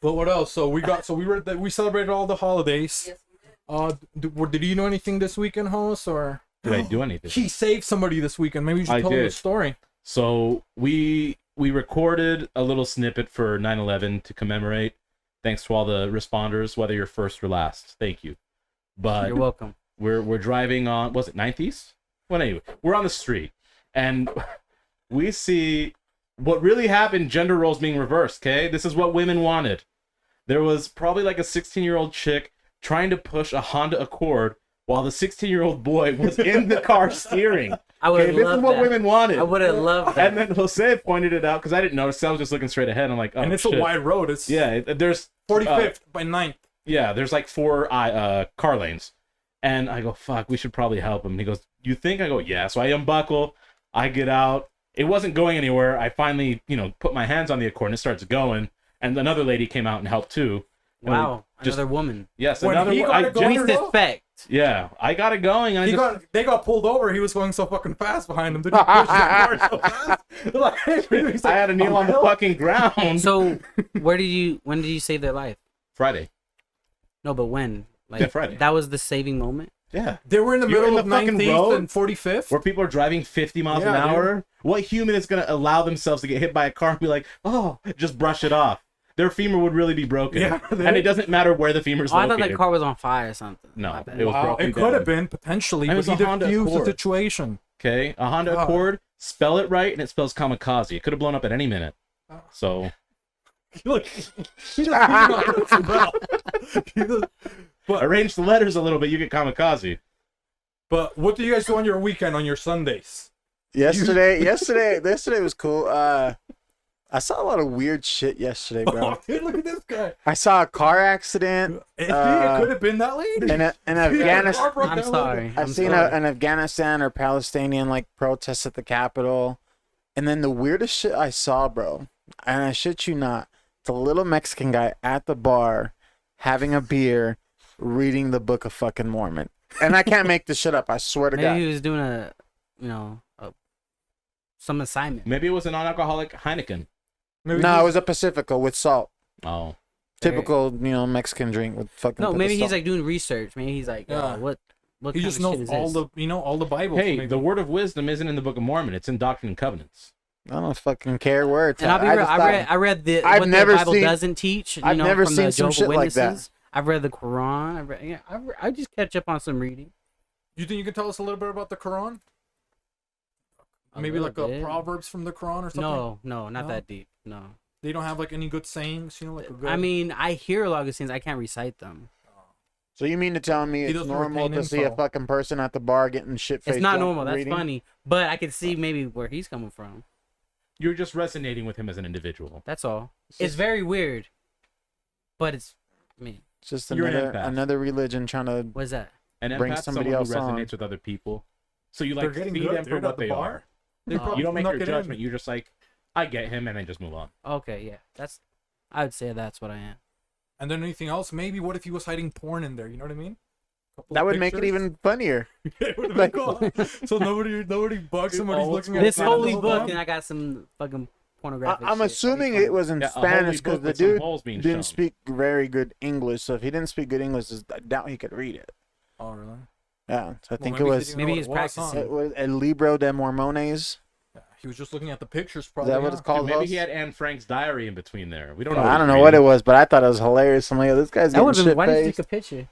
But what else? So we celebrated all the holidays. Yes, we did. Did you know anything this weekend, host, or Did I do anything? he saved somebody this weekend? Maybe you should I tell him the did. story. So we recorded a little snippet for 9/11 to commemorate. Thanks to all the responders, whether you're first or last. Thank you. But you're welcome. we're driving on, was it 9th East? Well, anyway, we're on the street, and we see what really happened. Gender roles being reversed. Okay, this is what women wanted. There was probably like a 16-year-old chick trying to push a Honda Accord while the 16-year-old boy was in the car steering. I would Okay, have this is loved what that. women wanted. I would have loved that. And then Jose pointed it out because I didn't notice. I was just looking straight ahead. I'm like, oh, and it's shit. a wide road. It's Yeah, there's 45th by 9th. yeah, there's like 4 car lanes. And I go, fuck, we should probably help him. And he goes, you think? I go, yeah. So I unbuckle, I get out. It wasn't going anywhere. I finally, put my hands on the Accord and it starts going. And another lady came out and helped too. And Wow, just- another woman. Yes, When another he one. got I it going, just- though? Respect. Yeah, I got it going. And They got pulled over. He was going so fucking fast behind him. Did he push that car so fast? They're like, he's I like, had to kneel on the "Oh, fucking ground. So, when did you save their life? Friday. No, but when? Like, Yeah, Friday. That was the saving moment. Yeah. They were in the You're middle in of the fucking 19th road? and 45th. Where people are driving 50 miles an Yeah, dude. hour. What human is going to allow themselves to get hit by a car and be like, oh, just brush it off? Their femur would really be broken. Yeah, and it doesn't matter where the femur's Oh, I thought located. that car was on fire or something. No, My bad. it was Wow, broken it could have down. been potentially, And it but was he a Honda diffused the Accord. situation. Okay, a Honda God. Accord, spell it right, and it spells kamikaze. It could have blown up at any minute. So, Look, he just arrange the letters a little bit, you get kamikaze. But what do you guys do on your weekend, on your Sundays? Yesterday was cool. I saw a lot of weird shit yesterday, bro. Oh, dude, look at this guy. I saw a car accident It could have been that lady. in Afghanistan. I'm sorry. I've seen an Afghanistan or Palestinian protest at the Capitol, and then the weirdest shit I saw, bro, and I shit you not, the little Mexican guy at the bar having a beer, reading the Book of fucking Mormon, and I can't make this shit up. I swear to Maybe God. he was doing some assignment. Maybe it was a non-alcoholic Heineken. Maybe No, he's- it was a Pacifico with salt. Oh. Typical, Mexican drink with fucking. No, put the maybe he's salt. like doing research. Maybe he's like, Yeah. what he kind just of knows shit is all this? all the Bible. Hey, maybe. the word of wisdom isn't in the Book of Mormon. It's in Doctrine and Covenants. I don't fucking care where it's And I'll at. be real. just I thought- read the I've what never the Bible seen- doesn't teach. I've never from seen the some Jehovah's shit like that. Witnesses. I've read the Quran. I just catch up on some reading. You think you can tell us a little bit about the Quran? A Maybe little like a bit. Proverbs from the Quran or something? No, not No? that deep. No. They don't have like any good sayings, like a good... I mean, I hear a lot of things. I can't recite them. So you mean to tell me He it's doesn't normal retain to see a info. fucking person at the bar getting shit faced? It's not normal. That's funny. But I can see maybe where he's coming from. You're just resonating with him as an individual. That's all. It's very weird. But it's, I mean, It's just You're an empath. another religion trying to. what is that? An Bring empath, somebody someone who else on. resonates with other people. So you They're like getting see good, them for dude, what at the they bar. are. They probably You don't make snuck your it in. judgment. You're just like, I get him, and then just move on. Okay, yeah. I would say that's what I am. And then anything else? Maybe what if he was hiding porn in there? You know what I mean? Couple That of would make it pictures? even funnier. It would have been cool. So nobody bugs him when he's looking at This the holy whole book, time? and I got some fucking pornographic I'm shit. assuming That'd be it was in Yeah, a Spanish holy because book the with some dude holes being didn't shown. speak very good English. So if he didn't speak good English, I doubt he could read it. Oh, really? Yeah, so I think maybe it he was. didn't Maybe know he's what it was, huh? practicing. It was El Libro de Mormones. Yeah, he was just looking at the pictures, Is probably. that what huh? it's called? Maybe Host? he had Anne Frank's diary in between there. We don't know. I don't know what it was, but I thought it was hilarious. I'm like, this guy's That getting would have been. shit Why didn't you faced take a picture?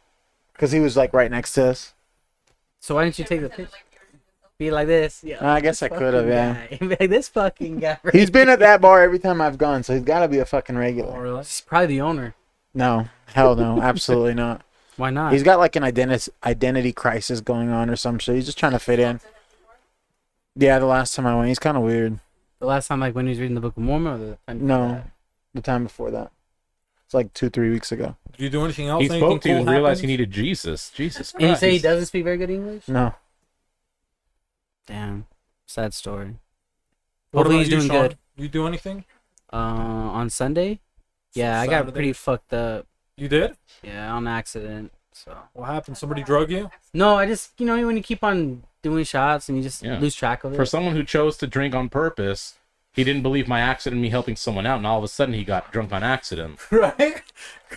because he was like right next to us. So why didn't you take the picture? Be like this. Yeah. I guess I could have, yeah. Be like this fucking guy. Right He's been at that bar every time I've gone, so he's got to be a fucking Oh, regular. really? He's probably the owner. No, hell no, absolutely not. Why not? He's got like an identity crisis going on or some shit. He's just trying to fit in. Yeah, the last time I went, he's kind of weird. The last time, like when he was reading the Book of Mormon, or the time before No, that? the time before that. It's like 2-3 weeks ago. Did you do anything else? He Anything spoke to you cool and realized he happened? needed Jesus. Jesus Christ. And you say he doesn't speak very good English? No. Damn, sad story. What Hopefully about he's you, doing Sean? good. You do anything? On Sunday, yeah, I got Saturday? pretty fucked up. You did? Yeah, on accident. So What happened? Somebody drug you? no, I just when you keep on doing shots and you just Yeah. lose track of it. For someone who chose to drink on purpose, he didn't believe my accident, me helping someone out, and all of a sudden he got drunk on accident. Right?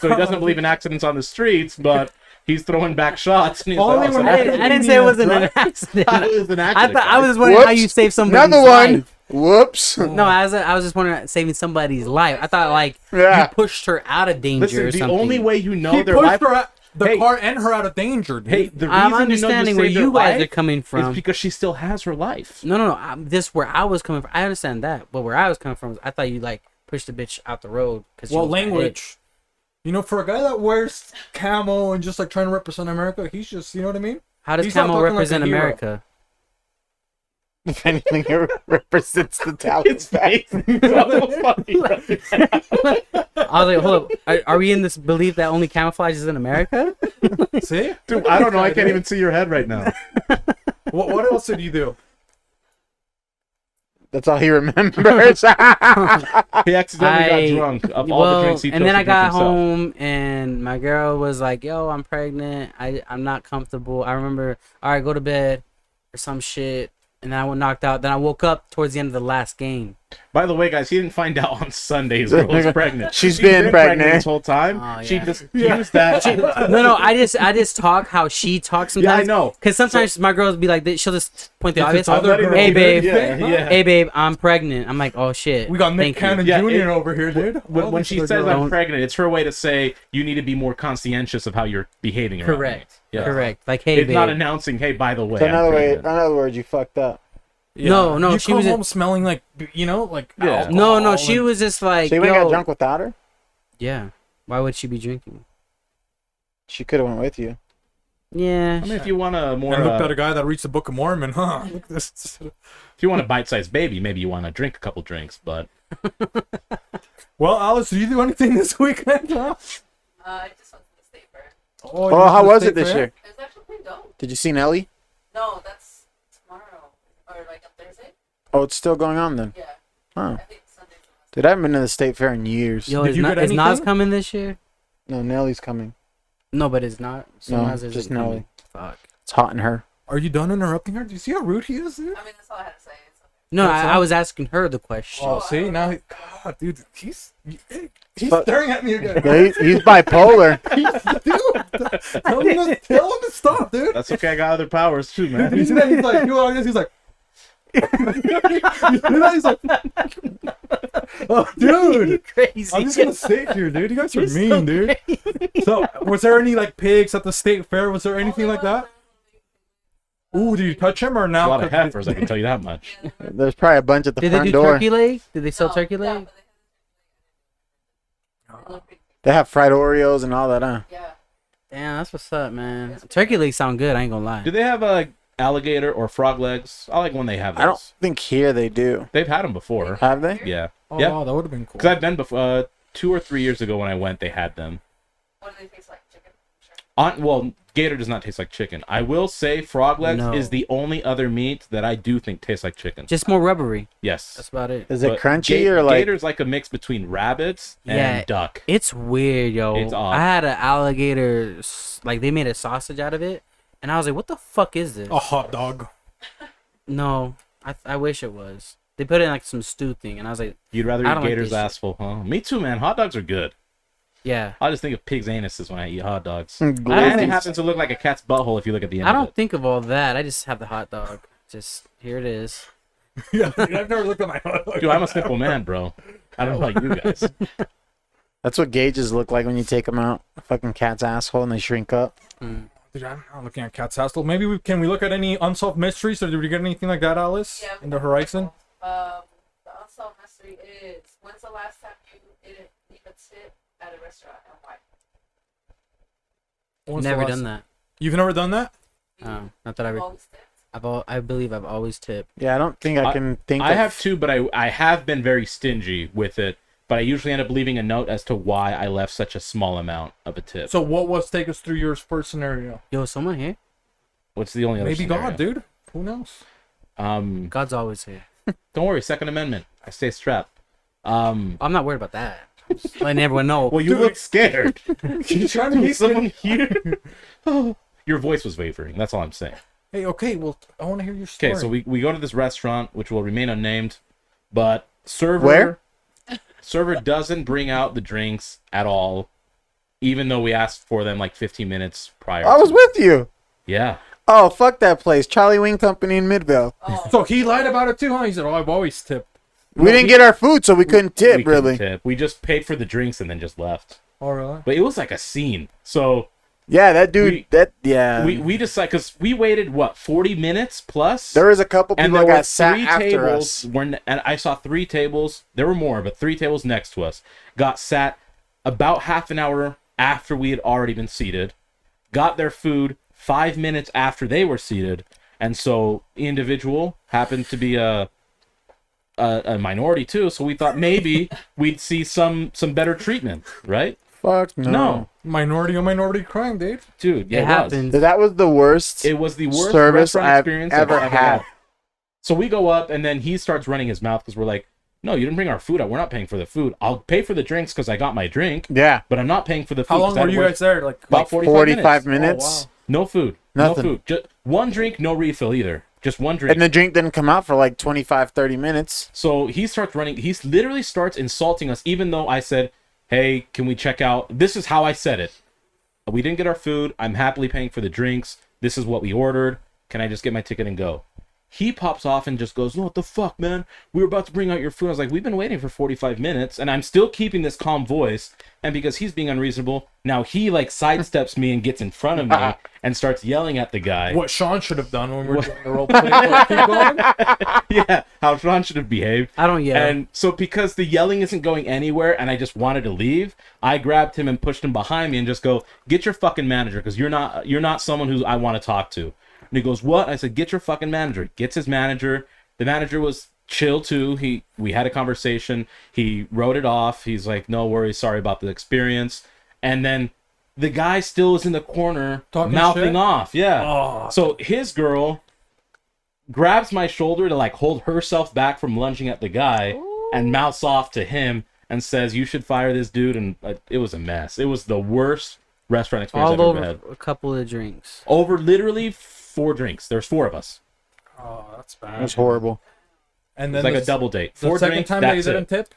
So he doesn't believe in accidents on the streets, but he's throwing back shots. And he's Only like, when I didn't say it wasn't an accident. it was an I accident. thought I was guys. just wondering how Whoops. you save somebody's Another one. life. Whoops. No, I was just wondering saving somebody's life. I thought like Yeah. you pushed her out of danger Listen, or the something. only way you know He their pushed life. her out. the car and her out of danger, dude. Hey, the reason I'm you know understanding you where saved you her guys are life coming is from. because she still has her life. No. This where I was coming from. I understand that, but where I was coming from, is I thought you like pushed the bitch out the road. Well, language. You know, for a guy that wears camo and just like trying to represent America, he's just, you know what I mean? How does He's not camo talking like represent a hero. America? If anything, it represents the Taliban. I was like, hold up, are we in this belief that only camouflage is in America? See? Dude, I don't know. I can't even see your head right now. What else did you do? That's all he remembers. He accidentally got drunk of all the drinks he chose and then to I drink got himself. home and my girl was like, "Yo, I'm pregnant. I'm not comfortable." I remember, all right, go to bed or some shit, and then I was knocked out. Then I woke up towards the end of the last game. By the way, guys, he didn't find out on Sunday his girl was pregnant. She's been pregnant this whole time. Oh, She yeah. just used that. No, I just talk how she talks Yeah, sometimes. I know. Because sometimes my girls be like, she'll just point the obvious. other letting girl. them Hey, do babe. it. Yeah. Hey, babe, I'm pregnant. I'm like, oh shit. We got Nick Thank you. Cannon Yeah, Jr. over here, dude. When she says I'm I'm pregnant, it's her way to say you need to be more conscientious of how you're behaving. around me. Correct. Yeah. Correct. Like, hey, It's babe. not announcing, hey, by the way, So in I'm pregnant. other words, you fucked up. No, you she come was home smelling like, you know, like Yeah. alcohol No, she and- was just like, So you went and yo. got drunk without her? Yeah. Why would she be drinking? She could have went with you. Yeah. I mean, if you want a more, And looked at a guy that reads the Book of Mormon, huh? Look at this. if you want a bite-sized baby, maybe you want to drink a couple drinks. But Well, Alice, did you do anything this weekend? Huh? I just went to the state fair. Oh, you how went to was the it this state year? It was actually pretty dope. Did you see Nelly? No, that's tomorrow or like on Thursday. Oh, it's still going on then. Yeah, Huh. I think Sunday's the last. Dude, I haven't been to the state fair in years. Yo, Did is, you Na- get is Nas anything? coming this year? No, Nelly's coming. No, but it's not. So No, Nas isn't just coming. Nelly. Fuck. It's hot in her. Are you done interrupting her? Do you see how rude he is, dude? I mean, that's all I had to say. It's okay. No, That's I all? was asking her the question. Oh, see now, God, dude, he's But- staring at me again. Yeah, he's bipolar. Dude, tell him to stop, dude. that's okay. I got other powers too, man. Did you see that? He's like, he's like, you see that? He's like, oh, dude. Crazy. I'm just gonna sit here, dude. You guys are You're mean, so dude. So, was there any like pigs at the state fair? Was there anything like that? Ooh, did you touch him or a now? lot of heifers, I can tell you that much. There's probably a bunch at the Did they front do door. turkey leg? Did they sell No, turkey yeah, leg? but they look pretty- They have fried Oreos and all that, huh? Yeah. Damn, that's what's up, man. Turkey legs sound good. I ain't gonna lie. Do they have alligator or frog legs? I like when they have those. I don't think here they do. They've had them before. Have they? Yeah. Oh, Yeah. wow, that would have been cool. Because I've been before. 2 or 3 years ago when I went, they had them. What do they taste like? Chicken? Sure. Well, gator does not taste like chicken. I will say frog legs No. is the only other meat that I do think tastes like chicken. Just more rubbery. Yes. That's about it. Is it But crunchy or like? gator's like a mix between rabbits and Yeah. duck. It's weird, yo. It's odd. I had an alligator, like they made a sausage out of it, and I was like, "What the fuck is this?" A hot dog. No, I wish it was. They put it in like some stew thing, and I was like, You'd rather I eat don't like gator's this shit. ass full, huh? Me too, man. Hot dogs are good. "Yeah." I just think of pig's anuses when I eat hot dogs. Mm, And it glazed. happens to look like a cat's butthole if you look at the end I of don't it. think of all that. I just have the hot dog. Just here it is. Yeah, dude, I've never looked at my hot dog. Dude, I'm a simple man, bro. I don't know about you guys. That's what gauges look like when you take them out. A fucking cat's asshole and they shrink up. Mm. Dude, I'm not looking at Cat's Hostel. Maybe can we look at any unsolved mysteries, or did we get anything like that, Alice? Yeah. In the horizon? The unsolved mystery is when's the last time you didn't leave a tip at a restaurant and why? When's the Never last- done that. You've never done that? Not that I. You've always tipped? I believe I've always tipped. Yeah, I don't think I can think I of... have two, but I have been very stingy with it. But I usually end up leaving a note as to why I left such a small amount of a tip. So what was, take us through your first scenario? Yo, is someone here? What's the only other Maybe scenario? God, dude. Who knows? God's always here. Don't worry, Second Amendment. I stay strapped. I'm not worried about that. I'm just letting everyone know. Well, you Dude. look scared. You trying to be Someone here. Your voice was wavering. That's all I'm saying. Hey, okay, well, I want to hear your story. Okay, so we go to this restaurant, which will remain unnamed, but server Where? server doesn't bring out the drinks at all, even though we asked for them like 15 minutes prior. I was to- with you. Yeah. Oh, fuck that place. Charlie Wing Company in Midvale. Oh, So he lied about it too, huh? He said, "Oh, I've always tipped." We didn't get our food, so we couldn't tip, We couldn't really. tip. We just paid for the drinks and then just left. Oh, really? But it was like a scene. So Yeah, that dude. Yeah. We decided because we waited 40 minutes plus. There was a couple and people there that were got sat 3 after tables. us. And I saw 3 tables. There were more, but 3 tables next to us got sat about half an hour after we had already been seated. Got their food 5 minutes after they were seated, and so the individual happened to be a minority too. So we thought maybe we'd see some better treatment, right? Fuck no. No, Minority crime, dude. dude, yeah, It it was. happens. That was the worst. It was the worst service restaurant I've experience ever I've had. So we go up, and then he starts running his mouth because we're like, "No, you didn't bring our food out. We're not paying for the food. I'll pay for the drinks because I got my drink, Yeah. but I'm not paying for the food." How long 'cause I were you worked guys there? Like About 45 minutes. minutes. Oh, No food. Nothing. No food. Just one drink, no refill either. Just one drink. And the drink didn't come out for like 25, 30 minutes. So he starts running. He literally starts insulting us, even though I said, "Hey, can we check out?" This is how I said it. We didn't get our food. I'm happily paying for the drinks. This is what we ordered. Can I just get my ticket and go? He pops off and just goes, "No, what the fuck, man? We were about to bring out your food." I was like, "We've been waiting for 45 minutes, and I'm still keeping this calm voice." And because he's being unreasonable, now he like sidesteps me and gets in front of me and starts yelling at the guy. What Sean should have done when we were doing the role play. Keep going. Yeah, how Sean should have behaved. I don't yell. And so because the yelling isn't going anywhere and I just wanted to leave, I grabbed him and pushed him behind me and just go, "Get your fucking manager, because you're not someone who I want to talk to." And he goes, "What?" I said, "Get your fucking manager." Gets his manager. The manager was chill too. We had a conversation. He wrote it off. He's like, "No worries, sorry about the experience." And then the guy still is in the corner Talking mouthing shit? off. Yeah. Oh. So his girl grabs my shoulder to like hold herself back from lunging at the guy and mouths off to him and says, "You should fire this dude." And it was a mess. It was the worst restaurant experience I've All ever over had. a couple of drinks. Over literally 4 drinks. There's 4 of us. Oh, that's It bad. was horrible. And It's then like a double date. The 4 second drinks, time that you that's didn't it. tip.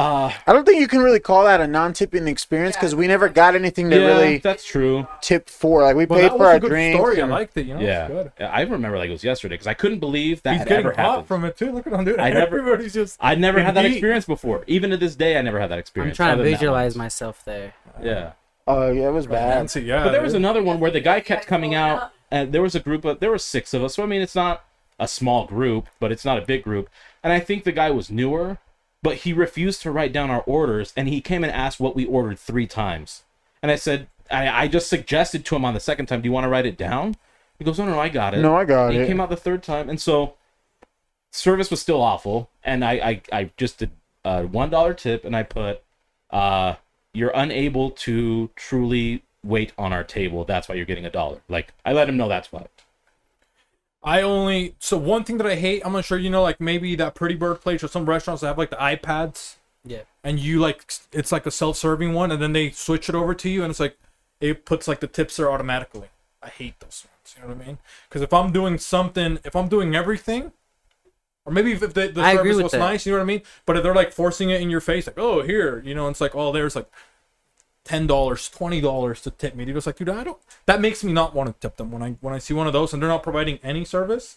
I don't think you can really call that a non-tipping experience because we never got anything to Yeah, really that's true. tip for. Like we But paid that for was our a good drinks. story. I and- liked it. You know, Yeah. it's good. I remember like it was yesterday because I couldn't believe that He's had getting ever hot happened. from it too. Look at him, dude. I never- Everybody's just. I'd never had that Indeed. experience before. Even to this day, I never had that I'm experience. trying to other than that visualize one. myself there. Yeah. Oh yeah, it was bad. Fancy, yeah. But there was dude. another one where the guy kept coming out, and there was a group of, there were 6 of us. So I mean, it's not a small group, but it's not a big group. And I think the guy was newer, but he refused to write down our orders, and he came and asked what we ordered 3 times. And I said, I just suggested to him on the second time, "Do you want to write it down?" He goes, No, I got it. No, I got He it. came out the 3rd time, and so service was still awful. And I just did a $1 tip, and I put, "You're unable to truly wait on our table. That's why you're getting $1." Like, I let him know that's why. So one thing that I hate, I'm not sure you know, like maybe that Pretty Bird place or some restaurants that have like the iPads, Yeah. and you like it's like a self-serving one, and then they switch it over to you, and it's like it puts like the tips there automatically. I hate those ones. You know what I mean? Because if I'm doing something, if I'm doing everything, or maybe if the I agree service with was that. nice, you know what I mean? But if they're like forcing it in your face, like, "Oh, here," you know, and it's like, "Oh, there's like $10, $20 to tip me." He goes like, "Dude, I don't." That makes me not want to tip them when I see one of those and they're not providing any service.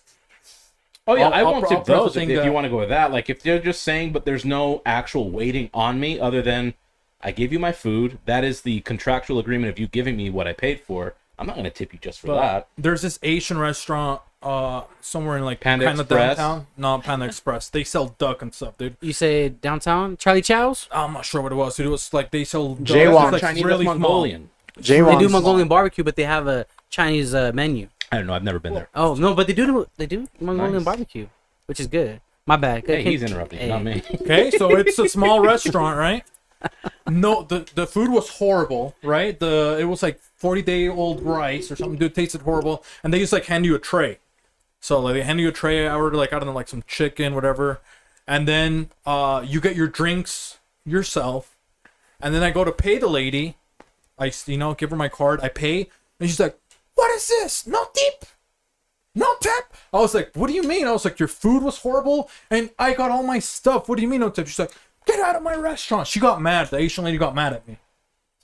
Oh yeah, I'll- I I'll won't pro- tip I'll those press if the thing you that- want to go with that. Like if they're just saying, but there's no actual waiting on me other than I gave you my food. That is the contractual agreement of you giving me what I paid for. I'm not going to tip you just for But that. there's this Asian restaurant somewhere in like Panda kind of Express? downtown. No, Panda Express. They sell duck and stuff, dude. You say downtown Charlie Chow's? I'm not sure what it was, dude. It was like they sell duck. Jaywalk. It's, like, Chinese, really that's small. Mongolian. They J1. do Mongolian barbecue, but they have a Chinese menu. I don't know. I've never been there. Oh no, but they do Mongolian Nice. barbecue, which is good. My bad. Hey, he's interrupting, Hey. not me. Okay, so it's a small restaurant, right? No, the food was horrible, right? It was like 40-day-old rice or something. Dude, it tasted horrible, and they just like hand you a tray. So like they hand you a tray. I ordered like I don't know, like some chicken, whatever, and then you get your drinks yourself, and then I go to pay the lady. I give her my card. I pay, and she's like, "What is this? No tip." No tip. I was like, "What do you mean?" I was like, "Your food was horrible, and I got all my stuff. What do you mean no tip?" She's like, "Get out of my restaurant." She got mad. The Asian lady got mad at me.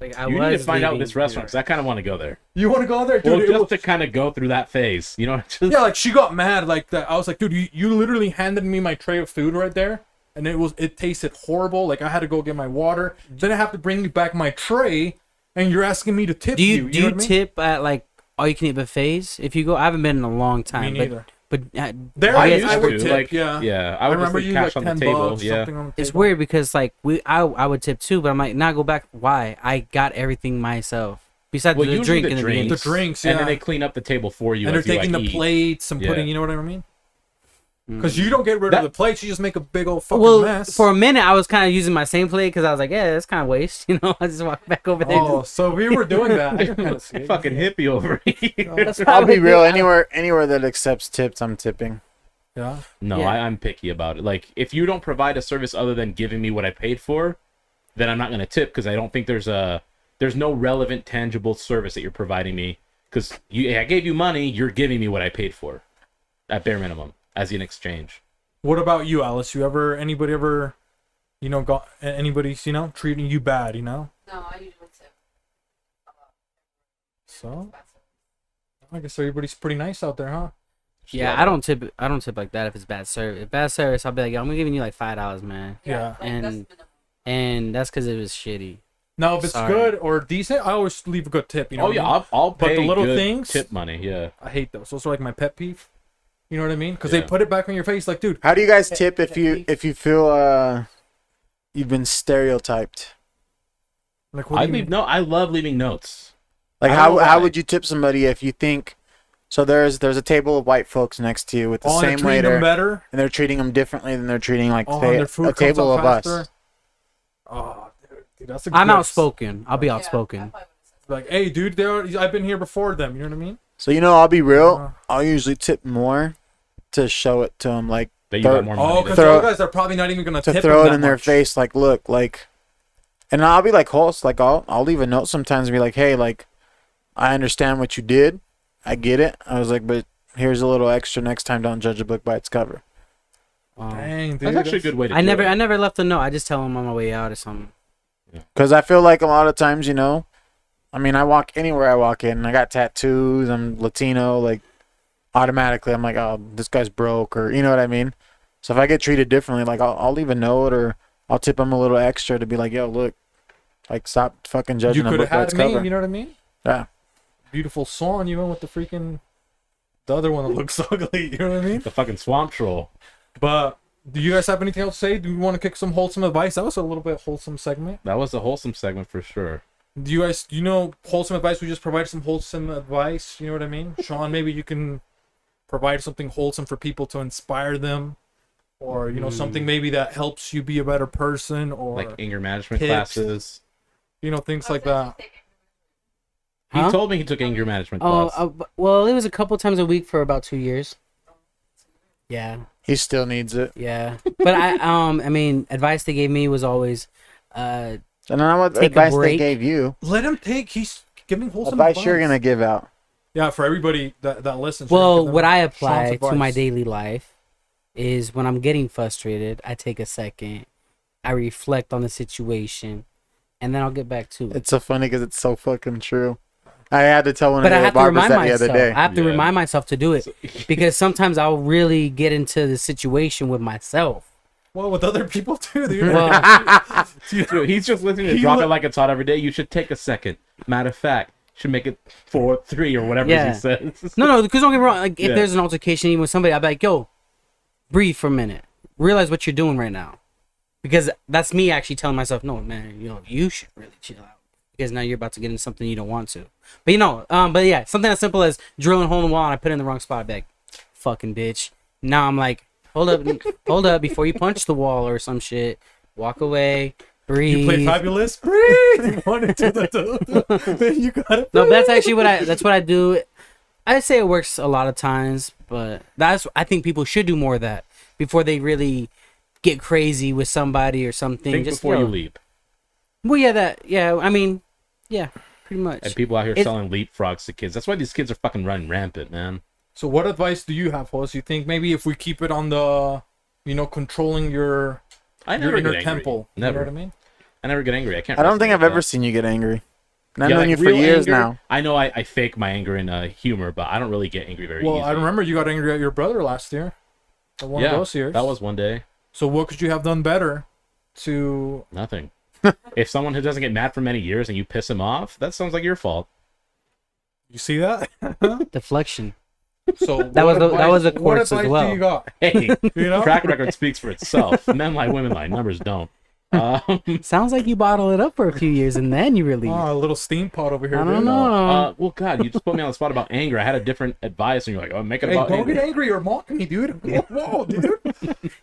Like, I You need to was find out leaving this restaurant because I kind of want to go there. You want to go there, dude? Well, It just was- to kind of go through that phase, you know. Just, yeah, like she got mad like that. I was like, "Dude, you literally handed me my tray of food right there, and it tasted horrible. Like I had to go get my water. Then I have to bring you back my tray." and you're asking me to tip Do you. you You do know you what I mean? tip at like all you can eat buffets if you go? I haven't been in a long Me time. neither. But There I I used would to tip. like, yeah. I I would remember just you leave like cash on the 10 table. bucks, Yeah, something on the it's table. weird because like I would tip too, but I'm like, now go back. Why? I got everything myself. Besides well, the usually drink the in the drinks, beginning. The drinks, and yeah. then they clean up the table for you. And they're as you, taking like, the eat. plates and Yeah. putting, you know what I mean? Mm. Because you don't get rid That- of the plates, you just make a big old fucking Well, mess. for a minute, I was kind of using my same plate because I was like, yeah, that's kind of waste. You know, I just walked back over there. Oh, so we were doing that. I can kind of see it. Fucking hippie over here. That's what I'll I be would real. do. Anywhere that accepts tips, I'm tipping. Yeah. No, Yeah. I'm picky about it. Like, if you don't provide a service other than giving me what I paid for, then I'm not going to tip because I don't think there's no relevant, tangible service that you're providing me. Because I gave you money, you're giving me what I paid for, at bare minimum, as an exchange. What about you, Alice? Anybody ever, you know, got anybody's, you know, treating you bad, you know? No, I usually tip. So, I guess everybody's pretty nice out there, huh? Yeah, I don't tip. I don't tip like that if it's bad service. If bad service, I'll be like, yo, I'm giving you like $5, man, Yeah. Like, that's And- minimum. and that's because it was shitty. Now, if it's Sorry. good or decent, I always leave a good tip, you know? Oh what I yeah, mean? I'll But pay the little good things- tip money. Yeah, I hate those. Those are like my pet peeve. You know what I mean? Because Yeah. they put it back on your face, like, dude. How do you guys tip if you feel you've been stereotyped? Like, what do you mean? I love leaving notes. Like I don't know how why. would you tip somebody if you think so? There's a table of white folks next to you with the Oh, and they're same treating them waiter, better. and they're treating them differently than they're treating like Oh, say, and their food a comes table out of faster. us. Oh, dude, that's a I'm good- outspoken. I'll be Yeah, I outspoken. probably would've said Like, hey, dude, I've been here before them. You know what I mean? So I'll be real. Uh, I'll usually tip more to show it to them, like That you Throw- got more money. Oh, than because Throw- those guys are probably not even gonna to tip throw them it that in their much. face, like look, like, and I'll be like, host, like I'll leave a note sometimes and be like, hey, like, I understand what you did, I get it. I was like, but here's a little extra next time. Don't judge a book by its cover. Dang, dude. That's actually a good way to I do never it. I never left a note. I just tell them on my way out or something. Because I feel like a lot of times, I mean, I walk anywhere I walk in, I got tattoos, I'm Latino, like, automatically I'm like, oh, this guy's broke, or, you know what I mean? So if I get treated differently, like, I'll leave a note, or I'll tip them a little extra to be like, yo, look, like, stop fucking judging You a could book have by had its a name. cover. You know what I mean? Yeah. Beautiful swan. You went with the other one that looks ugly. You know what I mean? The fucking swamp troll. But do you guys have anything else to say? Do you want to kick some wholesome advice? That was a little bit wholesome segment. That was a wholesome segment for sure. Do you guys, wholesome advice? We just provided some wholesome advice. You know what I mean? Sean, maybe you can provide something wholesome for people to inspire them, or something maybe that helps you be a better person, or Like anger management tips. classes. Things like that. He Huh? told me he took anger management Oh, class. well, it was a couple times a week for about 2 years. Yeah, He still needs it. yeah. But I mean, advice they gave me was always, And then what Take a advice they break. gave you, Let him take. He's giving wholesome advice you're going to give out. Yeah, for everybody that listens. we're gonna well, give them what I Sean's apply to my advice. daily life is when I'm getting frustrated, I take a second, I reflect on the situation, and then I'll get back to it. It's so funny because it's so fucking true. I had to tell one But I of the have to barbers remind that the myself. other day. I have to Yeah. remind myself to do it because sometimes I'll really get into the situation with myself. Well, with other people too. Dude. Well, Dude, he's just listening to He drop li- it like it's hot every day. You should take a second. Matter of fact, you should make it 4-3 or whatever Yeah. he says. no, because don't get me wrong. Like if Yeah. there's an altercation even with somebody, I'll be like, "Yo, breathe for a minute. Realize what you're doing right now," because that's me actually telling myself, "No, man, you should really chill out because now you're about to get into something you don't want to." But but yeah, something as simple as drilling a hole in the wall and I put it in the wrong spot. I'd be like, "Fucking bitch." Now I'm like, hold up, before you punch the wall or some shit. Walk away, breathe. You play fabulous. Breathe. 1 and 2, then you got it. No, that's actually that's what I do. I say it works a lot of times, but I think people should do more of that before they really get crazy with somebody or something. Think Just before you leap. Well, yeah. I mean, yeah, pretty much. And people out here It- selling leapfrogs to kids. That's why these kids are fucking running rampant, man. So, what advice do you have, Hoss? You think maybe if we keep it on the, controlling your Never inner get angry. temple. Never. You know what I mean? I never get angry. I can't. I don't resonate think I've with ever that. seen you get angry. And I've Yeah, known like you for real years anger, now. I know I fake my anger in humor, but I don't really get angry very Well, easily. I remember you got angry at your brother last year. One Yeah, of those years. that was one day. So, what could you have done better to Nothing. If someone who doesn't get mad for many years and you piss him off, that sounds like your fault. You see that? Deflection. So That was a what course as advice do well. you got? Hey, You know? track record speaks for itself. Men lie, women lie. Numbers don't. Sounds like you bottle it up for a few years and then you release. Oh, a little steam pot over here. I don't dude. know. Well, God, you just put me on the spot about anger. I had a different advice, and you're like, "Oh, make it Hey, about don't anger." get angry or mock me, dude. Whoa, dude.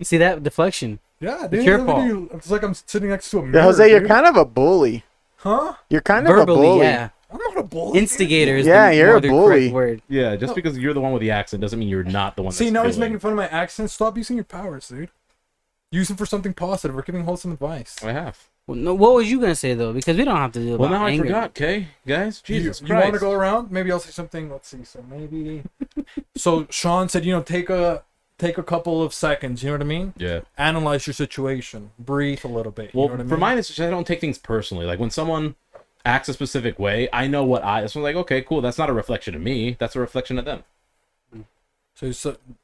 See that deflection? Yeah, dude. your look at fault. you. It's like I'm sitting next to a mirror. Yeah, Jose, you're dude. kind of a bully. Huh? You're kind of a Verbally, bully. yeah. I'm not a bully. Instigator is Yeah, the you're a more the correct bully. word. Yeah, just because you're the one with the accent doesn't mean you're not the one. See, that's now he's doing. making fun of my accent. Stop using your powers, dude. Use them for something positive. We're giving wholesome advice. I have. Well, no, what was you gonna say though? Because we don't have to do Well, about now I anger. forgot. Okay, guys, Jesus you Christ. want to go around? Maybe I'll say something. Let's see. So maybe. So Sean said, take a couple of seconds. You know what I mean? Yeah. Analyze your situation. Breathe a little bit. Well, you know what I mean? for mine, it's just I don't take things personally. Like when someone acts a specific way, I know what That's like, okay, cool. That's not a reflection of me. That's a reflection of them. So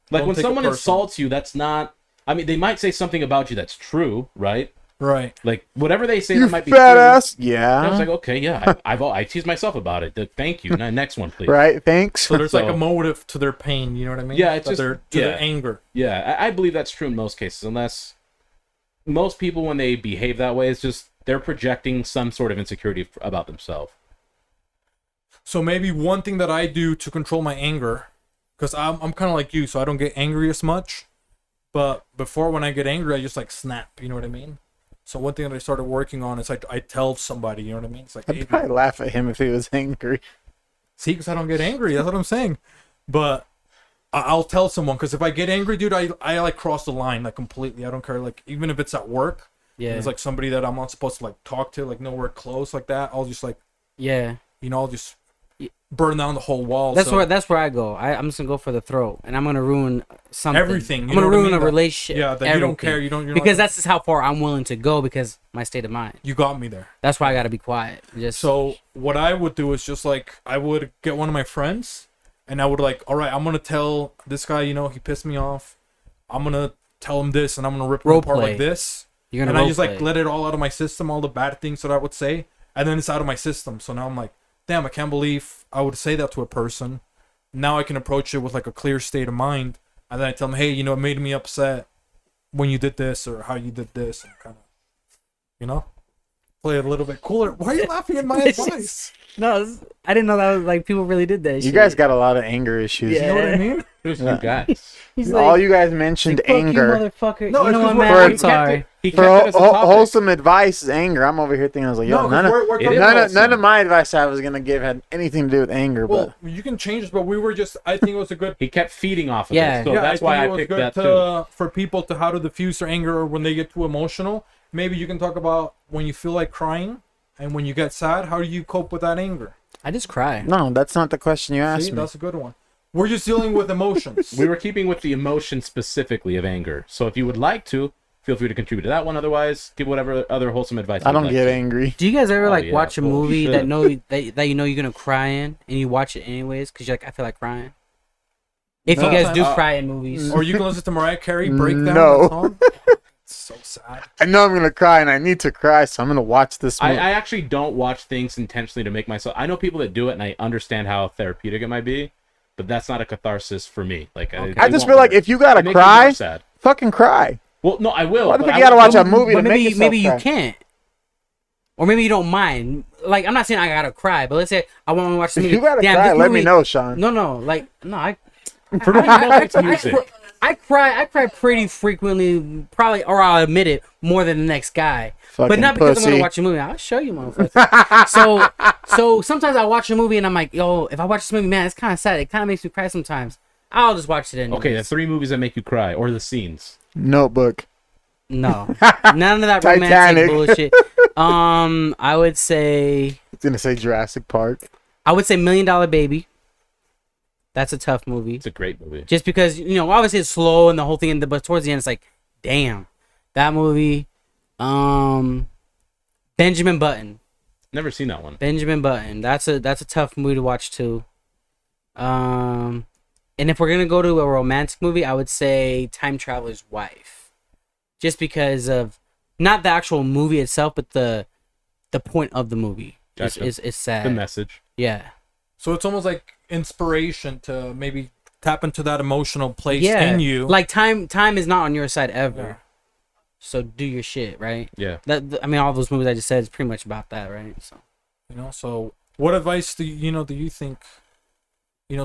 Like don't when take it someone personal. insults you, that's not. I mean, they might say something about you that's true, right? Right. Like whatever they say You that might be fat true. ass. I was Yeah. like, okay, yeah, I tease myself about it. Thank you. Next one, please. Right. Thanks. So there's like So- a motive to their pain. You know what I mean? Yeah, it's That just- their yeah. anger. Yeah, I believe that's true in most cases. Unless most people, when they behave that way, it's just they're projecting some sort of insecurity about themselves. So maybe one thing that I do to control my anger, because I'm kind of like you, so I don't get angry as much. But before, when I get angry, I just like snap. You know what I mean? So one thing that I started working on is like I tell somebody. You know what I mean? It's like, hey, I'd probably laugh at him if he was angry. see, because I don't get angry. That's what I'm saying. But I'll tell someone, because if I get angry, dude, I like cross the line like completely. I don't care. Like even if it's at work, Yeah. it's like somebody that I'm not supposed to like talk to, like nowhere close like that. I'll just like, Yeah. I'll just burn down the whole wall. That's so. where I go. I'm just gonna go for the throat, and I'm gonna ruin something. Everything, I'm you gonna know what I ruin mean? a relationship. Yeah, that you don't care. You don't. You're because not, that's just how far I'm willing to go because my state of mind. you got me there. That's why I gotta be quiet. Just So what I would do is just like I would get one of my friends, and I would like, all right, I'm gonna tell this guy, he pissed me off. I'm gonna tell him this, and I'm gonna rip him Role apart play. like this. you're And gonna I role just like play. let it all out of my system, all the bad things that I would say, and then it's out of my system. So now I'm like, damn, I can't believe I would say that to a person. Now I can approach it with like a clear state of mind, and then I tell them, hey, it made me upset when you did this or how you did this, and kind of, play it a little bit cooler. Why are you laughing at my It's advice? No, I didn't know that was like people really did that. You shit. guys got a lot of anger issues. Yeah. You know what I mean? Who's Yeah. you guys? He's All like, you guys mentioned "Fuck you, anger. motherfucker. No, you it's know 'cause what, we're- man? we're- I'm he sorry. He For kept it as a topic. wholesome advice is anger. I'm over here thinking, I was like, yo, No, none 'cause of, we're It coming- is none, of, wholesome. none of my advice I was going to give had anything to do with anger. Well, you can change this, but we were just. I think it was a good. He kept feeding off of Yeah. it, so yeah, that's I why think I it was picked good that to, too. for people to how to diffuse their anger or when they get too emotional. Maybe you can talk about when you feel like crying and when you get sad. How do you cope with that anger? I just cry. but no, that's not the question you asked See, me. that's a good one. We're just dealing with emotions. We were keeping with the emotion specifically of anger. So if you would like to, feel free to contribute to that one. Otherwise, give whatever other wholesome advice. I you'd don't like get to. angry. Do you guys ever Oh, like yeah, watch a movie bullshit. that that you know you're gonna cry in, and you watch it anyways because you're like, I feel like crying? If No. you guys do Uh, cry in movies, Or you can listen to Mariah Carey break down No. that song. It's so sad. I know I'm going to cry and I need to cry, so I'm going to watch this movie. I actually don't watch things intentionally to make myself. I know people that do it, and I understand how therapeutic it might be, but that's not a catharsis for me. Like Okay. I just feel like if you got to it makes me cry, more sad. fucking cry. Well, no, I will. Why the but fuck I you gotta won't- watch a movie but to make yourself maybe you cry? can't, or maybe you don't mind. Like I'm not saying I gotta cry, but let's say I want to watch the If movie. you got to Damn, cry, this let me movie- know, Sean. No, like no, I It's music. I cry pretty frequently, probably, or I'll admit it, more than the next guy. But Fucking not because I'm pussy. gonna watch a movie. I'll show you, motherfucker. so sometimes I watch a movie and I'm like, yo, if I watch this movie, man, it's kind of sad. It kind of makes me cry sometimes. I'll just watch it anyways. Okay, the 3 movies that make you cry, or the scenes. Notebook. No, none of that Titanic. romantic bullshit. I would say I was going to say Jurassic Park. $1 Million Baby. That's a tough movie. It's a great movie. Just because, obviously it's slow and the whole thing, but towards the end it's like, damn, that movie. Benjamin Button. Never seen that one. Benjamin Button. That's a tough movie to watch too. And if we're gonna go to a romantic movie, I would say Time Traveler's Wife. Just because of not the actual movie itself, but the point of the movie Gotcha. is sad. The message. Yeah. So it's almost like inspiration to maybe tap into that emotional place Yeah. in you. Like time is not on your side ever. Yeah. So do your shit, right? Yeah. I mean, all those movies I just said is pretty much about that, right? So So what advice do you think,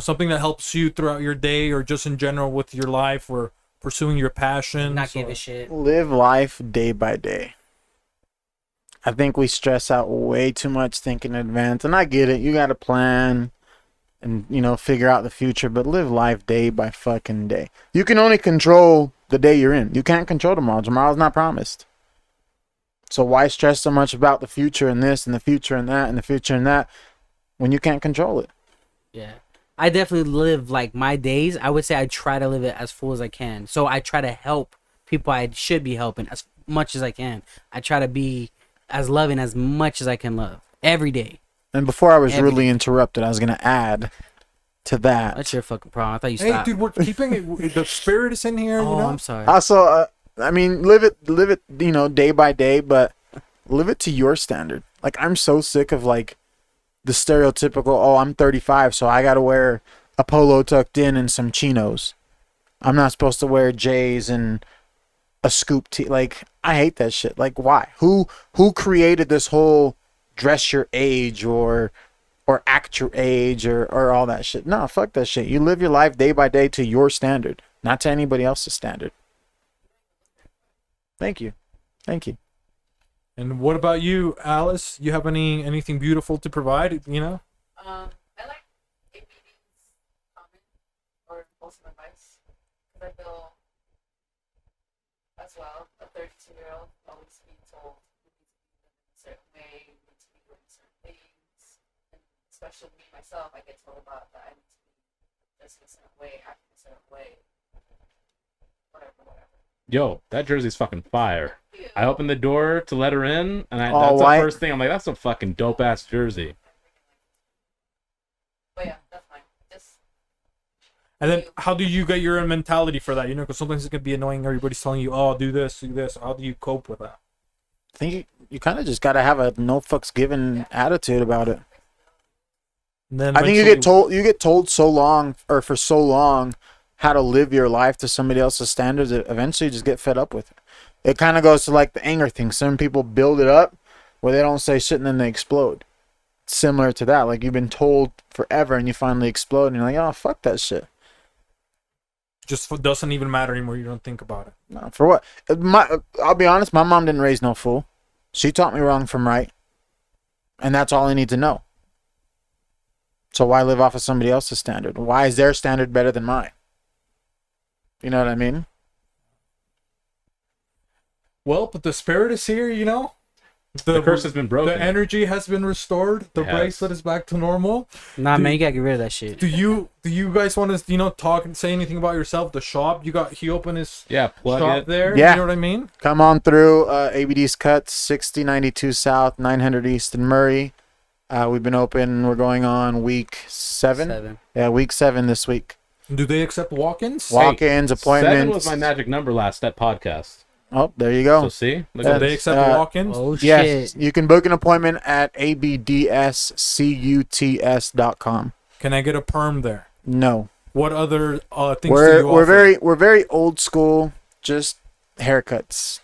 something that helps you throughout your day or just in general with your life or pursuing your passions? not give or- a shit. Live life day by day. I think we stress out way too much thinking in advance, and I get it. You got to plan and figure out the future, but live life day by fucking day. You can only control the day you're in. You can't control tomorrow. Tomorrow's not promised. So why stress so much about the future and this and the future and that and the future and that when you can't control it? Yeah. I definitely live like my days. I would say I try to live it as full as I can. So I try to help people I should be helping as much as I can. I try to be as loving as much as I can love every day. And before I was Every rudely interrupted, I was going to add to that. That's your fucking problem. I thought you Hey, stopped. dude, we're keeping it. The spirit is in here. Oh, I'm sorry. Also, I mean, live it, day by day, but live it to your standard. Like, I'm so sick of like the stereotypical, oh, I'm 35, so I got to wear a polo tucked in and some chinos. I'm not supposed to wear J's and a scoop tee. Like, I hate that shit. Like, why? Who created this whole dress your age or act your age or all that shit? No, fuck that shit. You live your life day by day to your standard, not to anybody else's standard. Thank you. And what about you, Alice? You have anything beautiful to provide? I like ABD's comment or impulsive advice because I feel, as well, a 32-year-old always being told you need to be living a certain way, you need to be doing certain things, and especially me myself, I get told about that I need to be dressing a certain way, acting a certain way, whatever. Yo, that jersey's fucking fire. Ew. I opened the door to let her in, and All that's white? the first thing. I'm like, that's a fucking dope ass jersey. But yeah, that's fine. Just And then how do you get your mentality for that? Because sometimes it can be annoying. Everybody's telling you, oh, do this, do this. How do you cope with that? I think you kind of just got to have a no fucks given attitude about it. And then I think you get told so long or for so long how to live your life to somebody else's standards that eventually you just get fed up with it. It kind of goes to like the anger thing. Some people build it up where they don't say shit and then they explode. Similar to that. Like, you've been told forever and you finally explode and you're like, oh, fuck that shit. just doesn't even matter anymore. You don't think about it. No, for what? I'll be honest, my mom didn't raise no fool. She taught me wrong from right. And that's all I need to know. So why live off of somebody else's standard? Why is their standard better than mine? You know what I mean? Well, but the spirit is here, The curse has been broken. The energy has been restored. The It has. bracelet is back to normal. Nah, man, you gotta get rid of that shit. Do you guys want to talk and say anything about yourself? The shop he opened his Yeah, plug shop it. there. Yeah. You know what I mean? Come on through ABD's Cuts, 6092 South, 900 East in Murray. We've been open. We're going on week 7. Yeah, week 7 this week. Do they accept walk-ins? Walk-ins, appointments. 7 was my magic number last that podcast. Oh, there you go. So see, look So at they this. accept walk-ins? Oh Yes, shit! you can book an appointment at abdscuts.com. Can I get a perm there? No, What other things do you offer? we're very old school. Just haircuts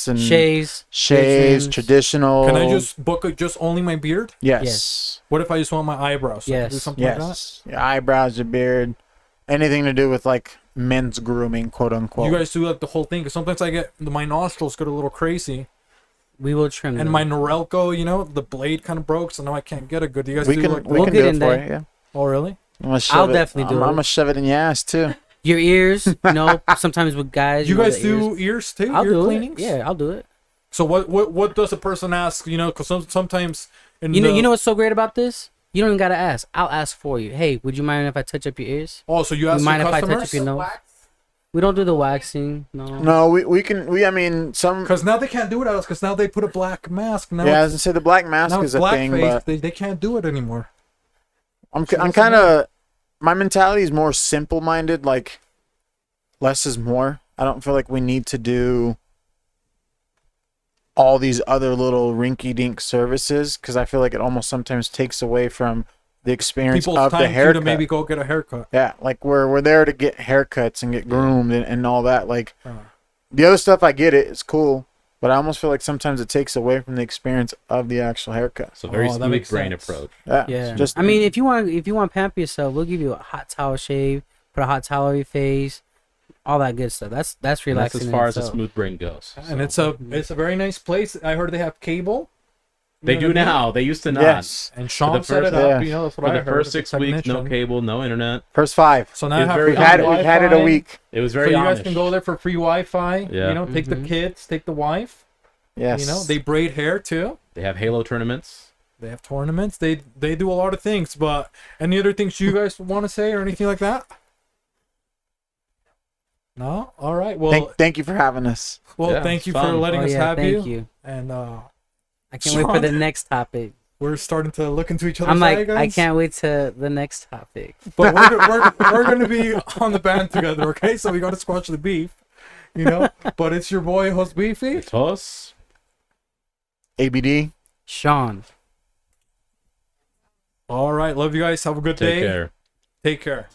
and Shaves. shaves, trims. traditional. Can I just book just only my beard? Yes, Yes. What if I just want my eyebrows? So I can do Yes. something like that? yes. Your eyebrows, your beard, anything to do with like men's grooming, quote unquote. You guys do like the whole thing? Because sometimes my nostrils get a little crazy. We will trim And them. my Norelco, the blade kind of broke, so now I can't get it good. Do you guys we do can like we We'll can get do it in for there. you. Yeah, Oh, really? I'll definitely do I'm it. gonna shove it in your ass too. Your ears, sometimes with guys. You know, guys the do ears. ears too? I'll ear do cleanings? it. Yeah, I'll do it. So what does a person ask? Because sometimes You know what's so great about this? You don't even gotta ask. I'll ask for you. Hey, would you mind if I touch up your ears? Oh, so you ask You mind your if I touch customers? up your nose? wax. We don't do the waxing. No. No, I mean some. Because now they can't do it else. Because now they put a black mask. Now Yeah, I it's, was gonna say the black mask now is it's a thing, blackface. but They can't do it anymore. I'm So what's kind the of, my mentality is more simple minded. Like, less is more. I don't feel like we need to do all these other little rinky-dink services, because I feel like it almost sometimes takes away from the experience People's of the time too haircut. to maybe go get a haircut. Yeah, like we're there to get haircuts and get groomed and all that. Like Uh, the other stuff, I get it, it's cool, but I almost feel like sometimes it takes away from the experience of the actual haircut. So very Oh, that smooth makes brain sense. approach. Yeah, Yeah. Just I mean, if you want to pamper yourself, we'll give you a hot towel shave, put a hot towel on your face, all that good stuff. That's And that's relaxing. as in far as a itself. smooth brain goes. and So. it's a very nice place. I heard they have cable. You They know do what I mean? now. They used to not. yes, And Sean the set first- it up. yeah. You know, that's what For I the heard. first as a 6 weeks, no technician. cable, no internet. first 5. So now I It's have very free We've had it a Wi-Fi. week. It was So very you guys Amish. can go there for free Wi-Fi. Yeah. You know, take the Mhm. kids, take the wife. Yes, You know, they braid hair too. They have Halo tournaments. They have tournaments. They do a lot of things. But any other things you guys want to say or anything like that? No. All right. Well, thank you for having us. Yeah, thank it's you for fun. letting Oh, us yeah, have thank you. you. And I can't wait for Sean? the next topic. we're starting to look into each other's I'm eye, like, guys. I can't wait to the next topic. But we're going to be on the band together, okay? So we got to squash the beef, you know? But it's your boy, Host Beefy. It's us. ABD. Sean. All right. Love you guys. Have a good Take day. care. Take care.